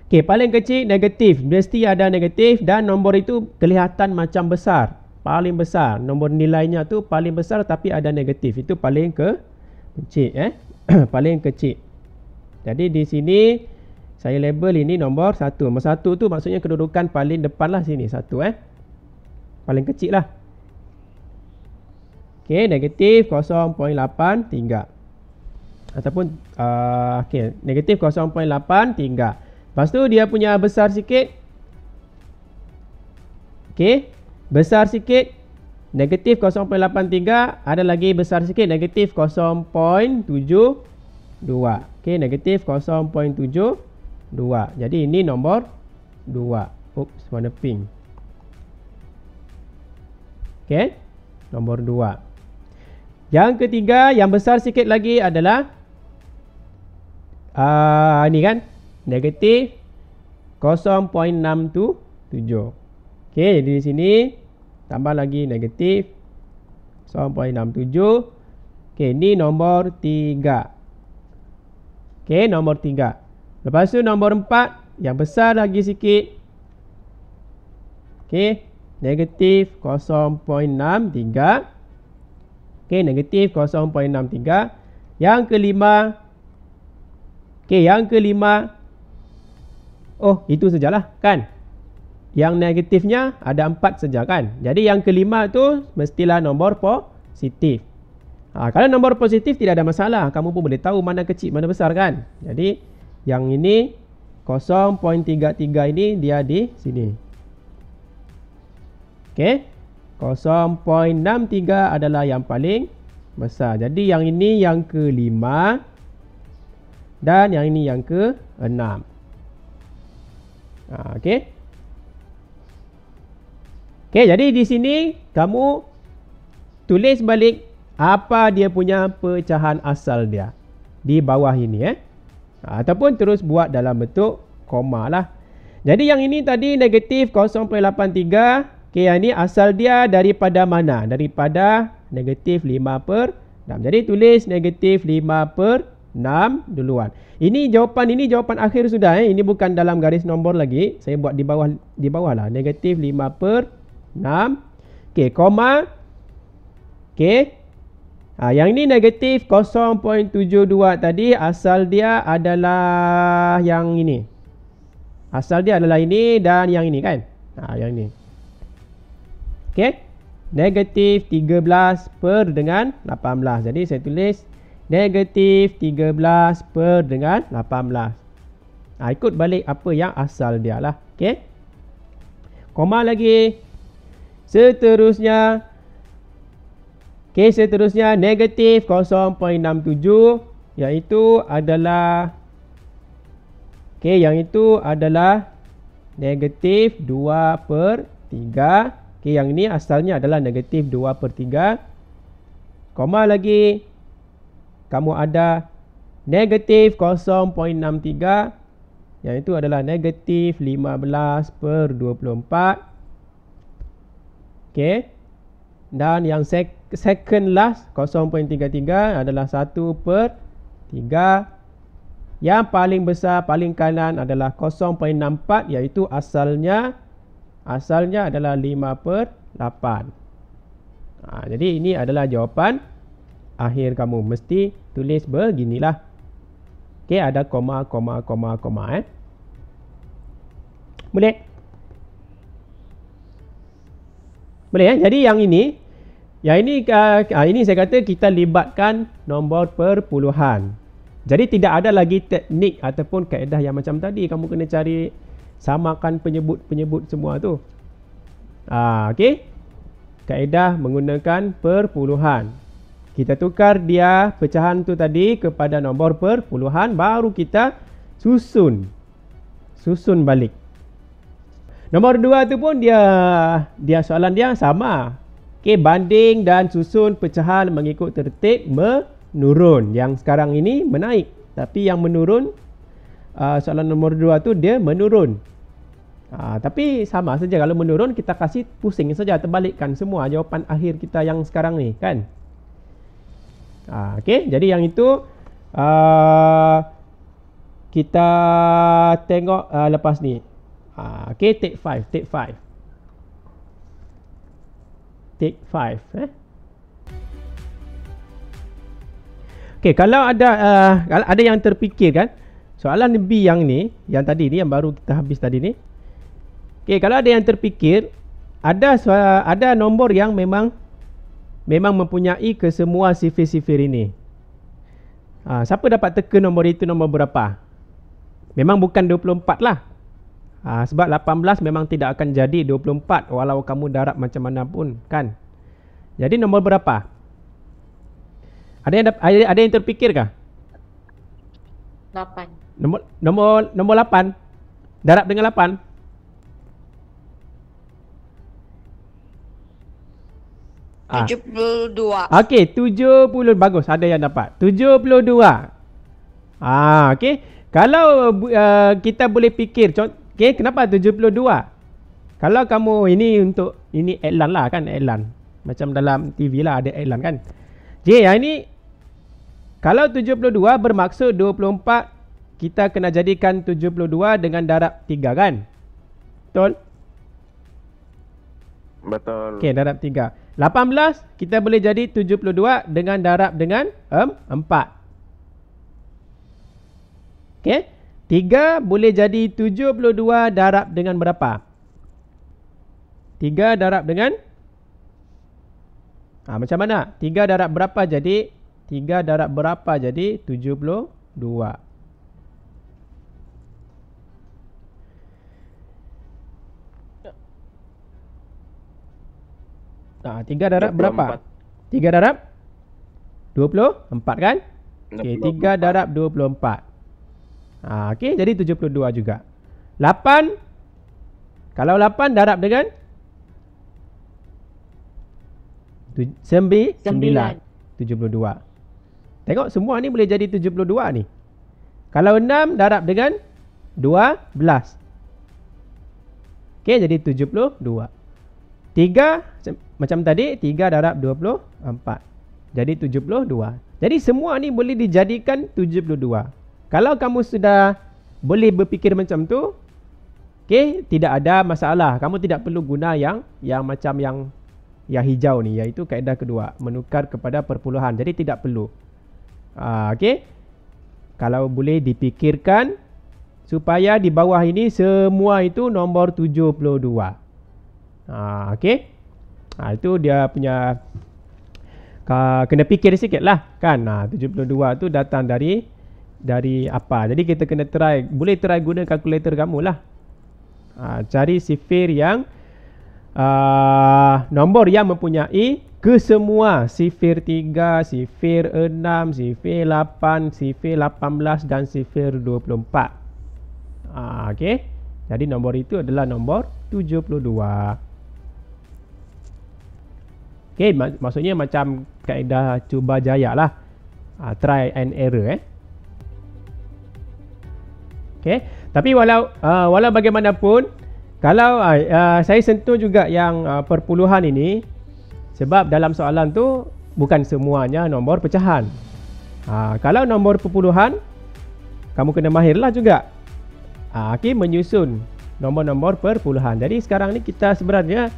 Okey, paling kecil negatif. Mesti ada negatif dan nombor itu kelihatan macam besar. Paling besar. Nombor nilainya tu paling besar tapi ada negatif. Itu paling kecil paling kecil. Jadi di sini saya label ini nombor 1. Nombor 1 tu maksudnya kedudukan paling depan lah sini. 1 paling kecil lah. Okey, negatif 0.83. Ataupun negatif 0.83. Lepas tu dia punya besar sikit. Okey, besar sikit negatif 0.83, ada lagi besar sikit negatif 0.72. Okey, negatif 0.72. Jadi ini nombor 2. Oops, warna pink. Okey, nombor 2. Yang ketiga, yang besar sikit lagi adalah ini kan, negatif 0.627. Okey, jadi di sini tambah lagi negatif 0.67. Okey, ini nombor 3. Okey, nombor 3. Lepas tu nombor 4, yang besar lagi sikit. Okey, negatif 0.63. Okey, negatif 0.63. Yang kelima. Okey, yang kelima. Oh, itu sajalah kan. Yang negatifnya ada 4 saja kan. Jadi yang kelima tu mestilah nombor positif. Kalau nombor positif tidak ada masalah. Kamu pun boleh tahu mana kecil mana besar kan. Jadi yang ini 0.33 ini dia di sini. Okey. 0.63 adalah yang paling besar. Jadi yang ini yang kelima. Dan yang ini yang ke-6. Okey. Okey, jadi di sini kamu tulis balik apa dia punya pecahan asal dia di bawah ini ataupun terus buat dalam bentuk koma lah. Jadi yang ini tadi negatif 0.83. Okey, yang ini asal dia daripada mana? Daripada negatif 5/6. Jadi tulis negatif 5/6 duluan. Ini jawapan akhir sudah Ini bukan dalam garis nombor lagi. Saya buat di bawah lah. Negatif 5/6. Okey, koma. Okey. Yang ini negatif 0.72 tadi asal dia adalah yang ini. Asal dia adalah ini dan yang ini kan? Yang ini. Okey. Negatif 13 per dengan 18. Jadi saya tulis negatif 13 per dengan 18. Ikut balik apa yang asal dia lah. Okey. Koma lagi. Seterusnya. Okey, seterusnya negatif 0.67. Iaitu adalah. Okey, yang itu adalah negatif 2/3. Okey, yang ini asalnya adalah negatif 2/3. Koma lagi. Kamu ada negatif 0.63. Yang itu adalah negatif 15/24. Okey. Dan yang second last 0.33 adalah 1/3. Yang paling besar paling kanan adalah 0.64 iaitu asalnya adalah 5/8. Jadi ini adalah jawapan akhir kamu. Mesti tulis beginilah. Okey, ada koma. Boleh? Boleh jadi yang ini ini saya kata kita libatkan nombor perpuluhan. Jadi tidak ada lagi teknik ataupun kaedah yang macam tadi. Kamu kena cari samakan penyebut-penyebut semua tu. Okey. Kaedah menggunakan perpuluhan. Kita tukar dia pecahan tu tadi kepada nombor perpuluhan, baru kita susun balik. Nombor 2 tu pun dia soalan dia sama. Okey, banding dan susun pecahan mengikut tertib menurun. Yang sekarang ini menaik, tapi yang menurun soalan nombor 2 tu dia menurun. Tapi sama saja, kalau menurun kita kasih pusing saja, terbalikkan semua jawapan akhir kita yang sekarang ni kan. Okey, jadi yang itu kita tengok lepas ni. Okey, take 5. Take 5. Okey, kalau ada yang terfikir kan, soalan B yang ni, yang tadi ni, yang baru kita habis tadi ni. Okey, kalau ada yang terfikir, ada nombor yang memang mempunyai kesemua sifir-sifir ini. Siapa dapat teka nombor itu nombor berapa? Memang bukan 24 lah. Sebab 18 memang tidak akan jadi 24 walau kamu darab macam mana pun kan. Jadi nombor berapa? Ada yang terfikirkah? 8. Nombor 8. Darab dengan 8. Ah. 72. Okey, 70 bagus, ada yang dapat. 72. Okey. Kalau kita boleh fikir, okey, kenapa 72? Kalau kamu ini iklan lah kan, iklan. Macam dalam TV lah ada iklan kan. Jadi yang ini kalau 72 bermaksud 24, kita kena jadikan 72 dengan darab 3 kan? Betul? Betul. Okey, darab 3. 18 kita boleh jadi 72 dengan darab dengan 4. Okey. 3 boleh jadi 72 darab dengan berapa? 3 darab dengan macam mana? 3 darab berapa jadi 72? 3 darab berapa? 3 darab 24 kan? Okey, 3 darab 24. Okey, jadi 72 juga. 8. Kalau 8 darab dengan 9. 72. Tengok semua ni boleh jadi 72 ni. Kalau 6 darab dengan 12. Okey, jadi 72. 3 macam tadi, 3 darab 24. Jadi 72. Jadi semua ni boleh dijadikan 72. Kalau kamu sudah boleh berfikir macam tu, okey, tidak ada masalah. Kamu tidak perlu guna yang macam yang hijau ni, iaitu kaedah kedua, menukar kepada perpuluhan. Jadi tidak perlu. Okey. Kalau boleh dipikirkan supaya di bawah ini semua itu nombor 72. Okey. Itu dia punya kena fikir sikit lah kan. 72 tu datang dari apa. Jadi kita kena boleh try guna kalkulator kamu lah. Cari sifir yang nombor yang mempunyai kesemua sifir 3, sifir 6, sifir 8, sifir 18 dan sifir 24. Okey. Jadi nombor itu adalah nombor 72. Okey, maksudnya macam kaedah cuba jaya lah. Try and error Okey, tapi walau bagaimanapun, kalau saya sentuh juga yang perpuluhan ini, sebab dalam soalan tu bukan semuanya nombor pecahan. Kalau nombor perpuluhan, kamu kena mahirlah juga. Okey, menyusun nombor-nombor perpuluhan. Jadi sekarang ni kita sebenarnya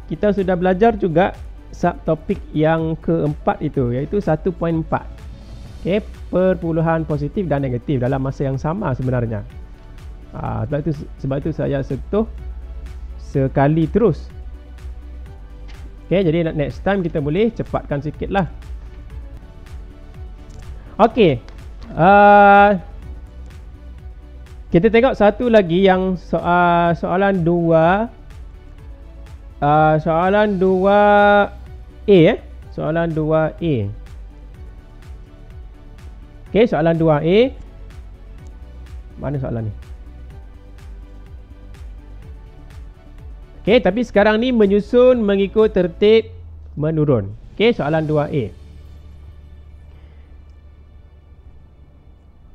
sudah belajar juga subtopik yang keempat itu, iaitu 1.4. Okey, perpuluhan positif dan negatif dalam masa yang sama sebenarnya. Sebab itu saya sentuh sekali terus. Okay, jadi next time kita boleh cepatkan sikit lah. Okay, kita tengok satu lagi yang soalan 2. Soalan 2A soalan 2A. Okay, soalan 2A. Mana soalan ni? Okay, tapi sekarang ni menyusun mengikut tertib menurun. Okay, soalan 2A.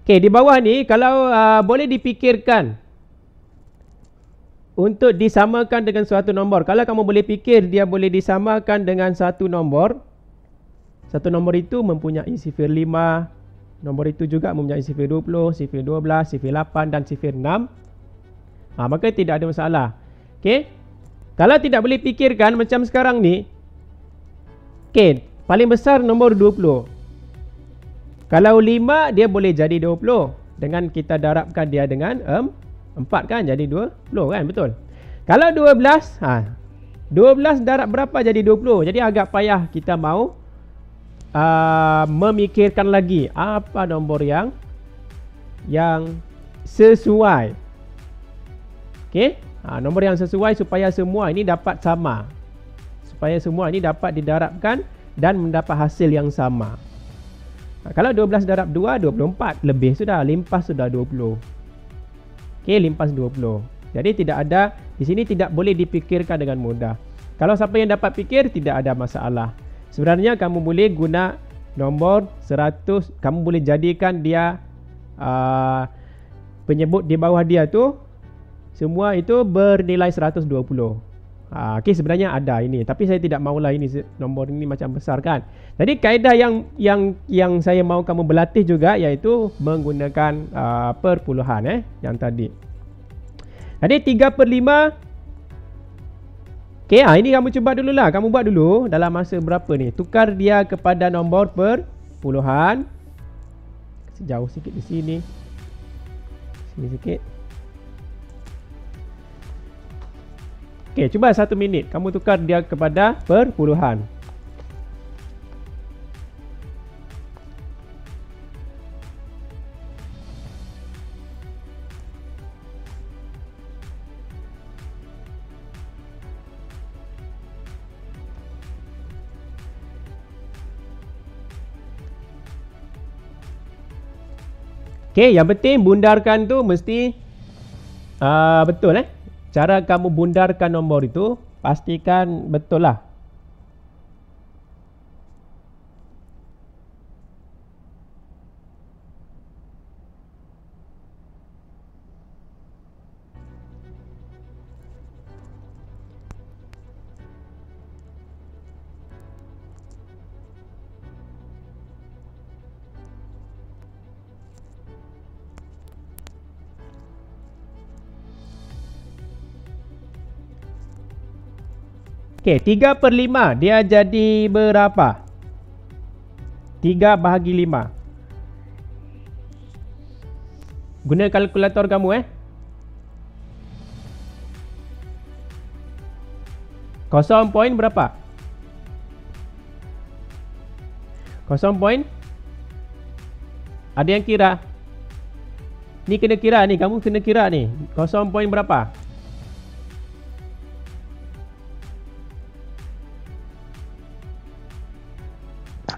Okay, di bawah ni kalau boleh dipikirkan untuk disamakan dengan suatu nombor. Kalau kamu boleh fikir dia boleh disamakan dengan satu nombor. Satu nombor itu mempunyai sifir 5. Nombor itu juga mempunyai sifir 20, sifir 12, sifir 8 dan sifir 6. Maka tidak ada masalah. Okay. Kalau tidak boleh fikirkan macam sekarang ni. Okay. Paling besar nombor 20. Kalau 5 dia boleh jadi 20. Dengan kita darabkan dia dengan 4 kan jadi 20 kan, betul. Kalau 12, 12 darab berapa jadi 20. Jadi agak payah kita mau memikirkan lagi apa nombor yang sesuai. Okey, nombor yang sesuai supaya semua ini dapat sama. Supaya semua ini dapat didarabkan dan mendapat hasil yang sama. Kalau 12 darab 2, 24. Lebih sudah, limpas sudah 20. Okey, limpas 20. Jadi tidak ada, di sini tidak boleh dipikirkan dengan mudah. Kalau siapa yang dapat fikir, tidak ada masalah. Sebenarnya kamu boleh guna nombor 100. Kamu boleh jadikan dia penyebut di bawah dia tu semua itu bernilai 120. Okey, sebenarnya ada ini, tapi saya tidak maulah ini nombor ini macam besar kan. Jadi kaedah yang saya mahu kamu berlatih juga iaitu menggunakan perpuluhan yang tadi. Jadi 3/5. Okey, ini kamu cuba dululah. Kamu buat dulu dalam masa berapa ni. Tukar dia kepada nombor perpuluhan. Kasih jauh sikit di sini. Sini sikit. Okey, cuba 1 minit. Kamu tukar dia kepada perpuluhan. Okey, yang penting bundarkan tu mesti betul Cara kamu bundarkan nombor itu pastikan betul lah. Okey, 3/5 dia jadi berapa? 3/5. Guna kalkulator kamu 0 point berapa? 0 point. Ada yang kira? Ni kena kira ni, kamu kena kira ni. 0 point berapa?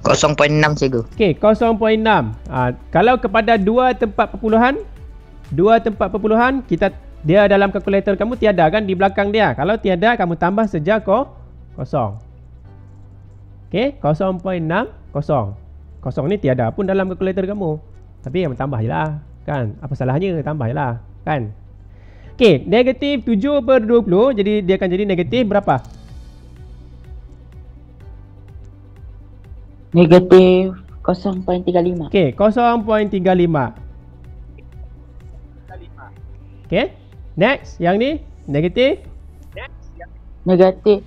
Kosong 0.6 cikgu. Okey, 0.6. Kalau kepada 2 tempat perpuluhan, kita dia dalam kalkulator kamu tiada kan di belakang dia. Kalau tiada, kamu tambah saja kosong. Okey, 0.6 kosong. Kosong ni tiada pun dalam kalkulator kamu. Tapi kamu tambah jelah, kan? Apa salahnya tambah jelah, kan? Okey, negatif 7/20 jadi dia akan jadi negatif berapa? Negatif 0.35. Okey, 0.35. Okey, next yang ni negatif Negatif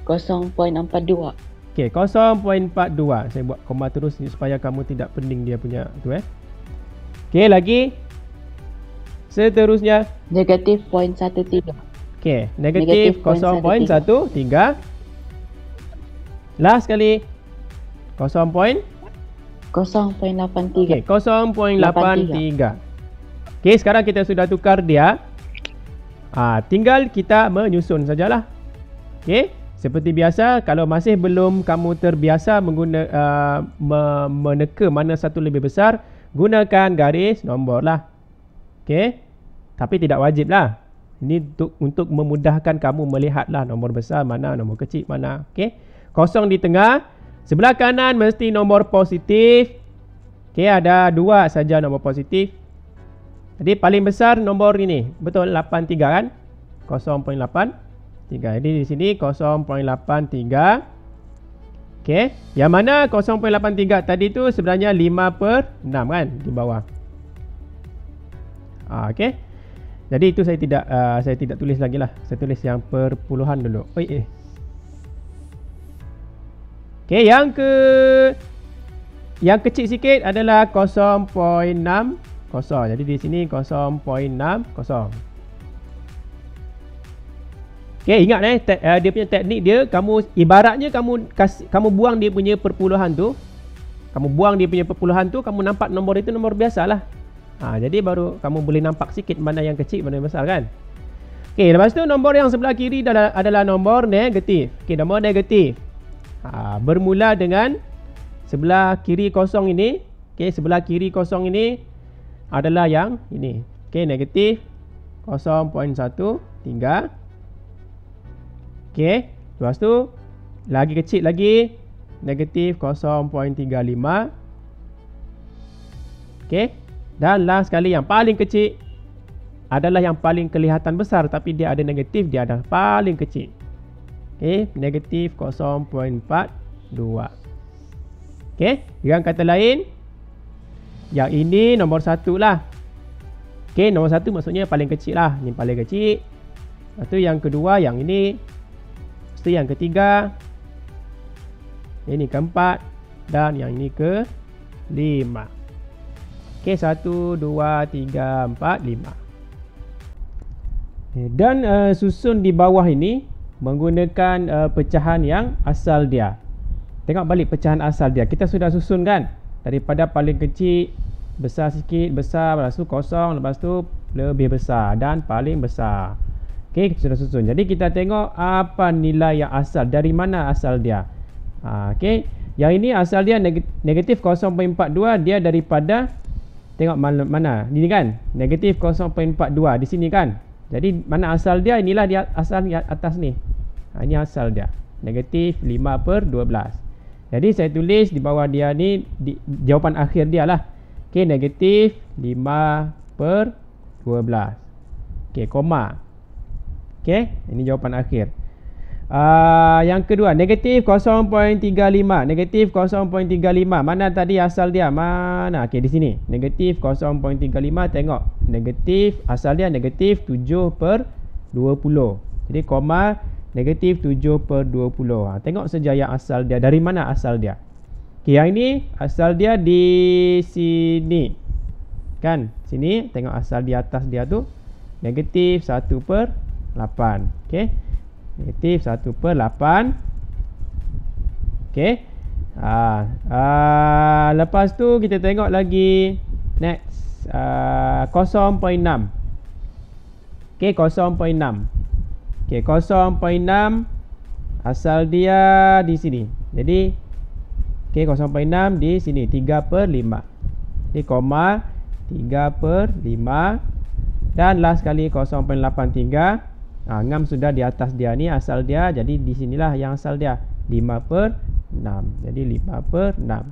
0.42. Okey, 0.42. Saya buat koma terus supaya kamu tidak pening dia punya tu Okey, lagi seterusnya Negatif 0.13. Okey, negatif 0.13. Last sekali. 0.83. 0.83. Okey, 0.83. Okey, sekarang kita sudah tukar dia. Tinggal kita menyusun sajalah. Okey, seperti biasa, kalau masih belum kamu terbiasa meneka mana satu lebih besar, gunakan garis nombor lah. Okey, tapi tidak wajib lah. Ini untuk memudahkan kamu melihatlah nombor besar mana, nombor kecil mana. Okey, kosong di tengah. Sebelah kanan mesti nombor positif. Okey, ada 2 saja nombor positif. Jadi paling besar nombor ini. Betul, 83 kan? 0.83. Jadi di sini 0.83. Okey, yang mana 0.83 tadi tu sebenarnya 5/6 kan di bawah. Okey. Jadi itu saya tidak tulis lagi lah. Saya tulis yang perpuluhan dulu. Okey, yang kecil sikit adalah 0.60. Jadi di sini 0.60. Okey, ingat dia punya teknik dia, ibaratnya kamu buang dia punya perpuluhan tu. Kamu nampak nombor itu nombor biasalah. Jadi baru kamu boleh nampak sikit mana yang kecil, mana yang besar kan. Okey, lepas tu nombor yang sebelah kiri adalah nombor negatif. Okey, nombor negatif. Bermula dengan sebelah kiri kosong ini. Okey, sebelah kiri kosong ini adalah yang ini. Okey, negatif 0.13. Okey, lepas tu lagi kecil lagi, negatif 0.35. Okey, dan last sekali yang paling kecil adalah yang paling kelihatan besar, tapi dia ada negatif, dia adalah paling kecil. Okey, negatif 0.42. Okey, dengan kata lain, yang ini nombor 1 lah. Okey, nombor 1 maksudnya paling kecil lah. Ini paling kecil. Lepas tu yang kedua, yang ini. Lepas tu yang ketiga. Ini keempat. Dan yang ini ke 5. Okey, 1, 2, 3, 4, 5. Dan susun di bawah ini menggunakan pecahan yang asal dia. Tengok balik pecahan asal dia. Kita sudah susun kan? Daripada paling kecil, besar sikit, besar, lepas tu kosong, lepas tu lebih besar dan paling besar. Okey, kita sudah susun. Jadi kita tengok apa nilai yang asal, dari mana asal dia. Okey, yang ini asal dia negatif 0.42, dia daripada, tengok mana? Ini kan? Negatif 0.42 di sini kan? Jadi mana asal dia? Inilah dia asal atas ni. Ini asal dia. Negatif 5/12. Jadi saya tulis di bawah dia ni jawapan akhir dia lah. Okey, negatif 5/12. Okey, koma. Okey, ini jawapan akhir. Yang kedua, negatif 0.35. Negatif 0.35. Mana tadi asal dia? Mana? Okey, di sini. Negatif 0.35. Tengok. Negatif, asal dia negatif 7/20. Jadi, koma negatif 7/20. Tengok saja yang asal dia. Dari mana asal dia? Okey, yang ini asal dia di sini. Kan? Sini. Tengok asal di atas dia tu. Negatif 1/8. Okey. Negatif 1/8. Okey. Lepas tu kita tengok lagi. Next. 0.6. Okey, 0.6. Okey, 0.6 asal dia di sini. Jadi okey, 0.6 di sini 3/5. Jadi koma 3/5. Dan last kali 0.83. Ngam sudah di atas dia ni asal dia. Jadi di sinilah yang asal dia 5/6. Jadi 5/6.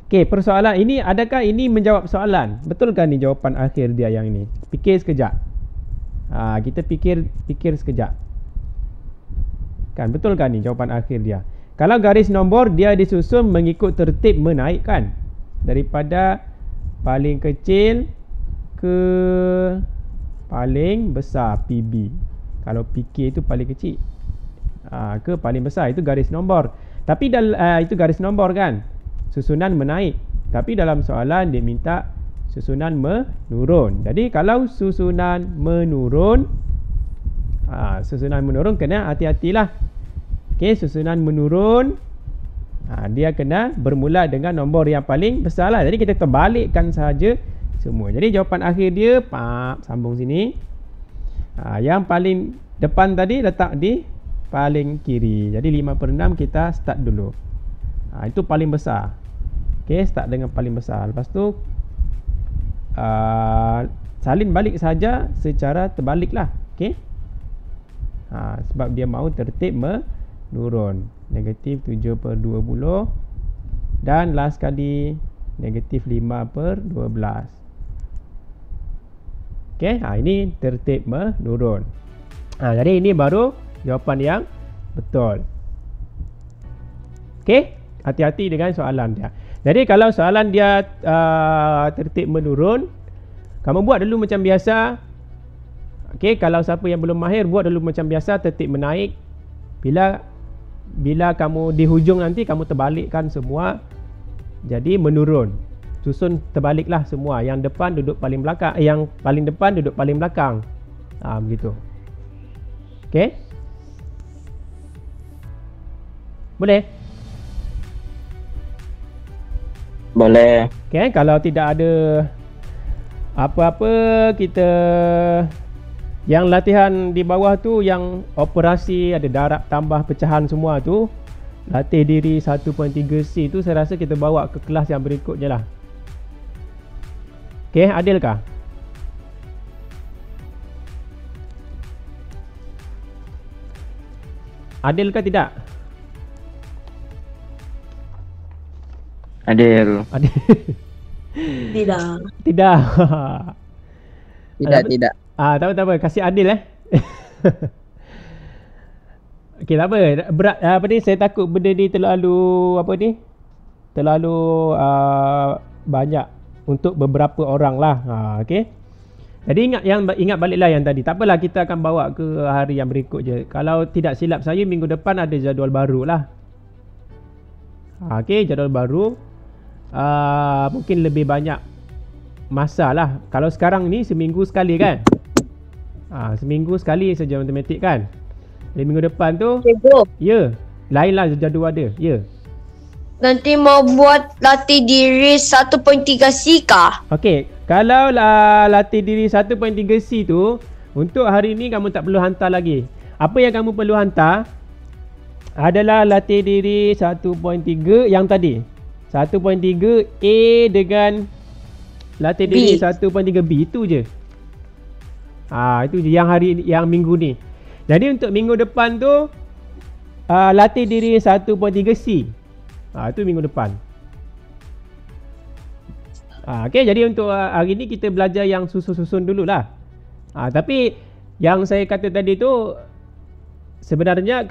Okey, persoalan ini, adakah ini menjawab soalan? Betulkah ni jawapan akhir dia yang ini? Fikir sekejap. Kita fikir sekejap. Kan, betul kan ni jawapan akhir dia? Kalau garis nombor dia disusun mengikut tertib menaik kan? Daripada paling kecil ke paling besar, PB. Kalau PK itu paling kecil ke paling besar, itu garis nombor. Tapi itu garis nombor kan? Susunan menaik. Tapi dalam soalan dia minta susunan menurun. Jadi kalau susunan menurun, kena hati-hatilah. Okey, susunan menurun. Dia kena bermula dengan nombor yang paling besar lah. Jadi kita terbalikkan saja semua. Jadi jawapan akhir dia, sambung sini. Yang paling depan tadi letak di paling kiri. Jadi 5/6 kita start dulu. Itu paling besar. Okay, start dengan paling besar. Lepas tu salin balik saja secara terbalik lah. Okay. Sebab dia mahu tertib menurun. Negatif 7/20. Dan last kali negatif 5/12. Okay, ini tertib menurun. Jadi ini baru jawapan yang betul. Okay, hati-hati dengan soalan dia. Jadi kalau soalan dia tertib menurun, kamu buat dulu macam biasa. Okay, kalau siapa yang belum mahir, buat dulu macam biasa, tertib menaik. Bila kamu di hujung nanti, kamu terbalikkan semua jadi menurun. Susun terbaliklah semua. Yang depan duduk paling belakang, yang paling depan duduk paling belakang. Begitu. Okay, boleh? Boleh. Okay, kalau tidak ada apa-apa, kita yang latihan di bawah tu, yang operasi ada darab tambah pecahan semua tu, latih diri 1.3C tu, saya rasa kita bawa ke kelas yang berikutnya lah. Okay, adilkah? Adil ke tidak? Adil. Adil. Tidak. Tidak. Tidak. Tak apa. Kasih adil Okey, tak apa. Berat apa ni, saya takut benda ni terlalu banyak untuk beberapa orang lah. Okey. Jadi ingat baliklah yang tadi. Tak apalah, kita akan bawa ke hari yang berikut je. Kalau tidak silap saya, minggu depan ada jadual baru lah. Okey, jadual baru. Mungkin lebih banyak masa lah. Kalau sekarang ni seminggu sekali kan. Seminggu sekali saja matematik kan. Jadi minggu depan tu, Cikgu, ya, lain lah jadual dia. Ya. nanti mau buat latih diri 1.3C kah? Okey, kalau latih diri 1.3C tu, untuk hari ni kamu tak perlu hantar lagi. Apa yang kamu perlu hantar adalah latih diri 1.3 yang tadi. 1.3A dengan latih diri 1.3B, itu je. Itu je yang minggu ni. Jadi untuk minggu depan tu, latih diri 1.3C. Itu minggu depan. Okay, jadi untuk hari ni kita belajar yang susun-susun dululah. Tapi yang saya kata tadi tu, sebenarnya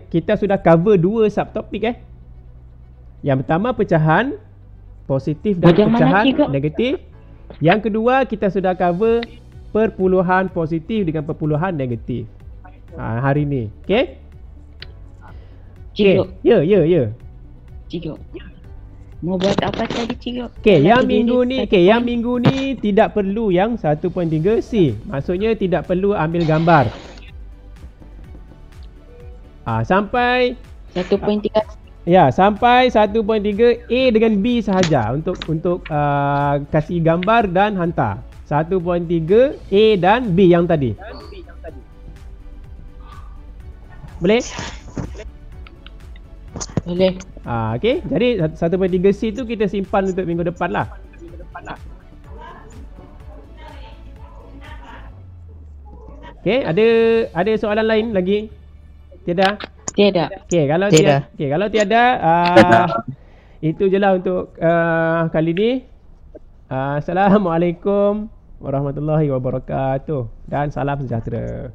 kita sudah cover 2 subtopik. Yang pertama pecahan positif dan pecahan negatif. Yang kedua kita sudah cover perpuluhan positif dengan perpuluhan negatif hari ni. Okey? Cikgu. Ya. Cikgu. Mau buat apa tadi, cikgu? Okey, yang minggu ni tidak perlu yang 1.3C. Maksudnya tidak perlu ambil gambar. Sampai 1.3. Ya, sampai 1.3A dengan B sahaja untuk kasih gambar dan hantar. 1.3A dan B yang tadi. Boleh? Boleh. Okey. Jadi 1.3C tu kita simpan untuk minggu depan lah. Okey, ada soalan lain lagi? Tiada? Tiada. Okey, kalau tiada, itu je lah untuk kali ni. Assalamualaikum warahmatullahi wabarakatuh dan salam sejahtera.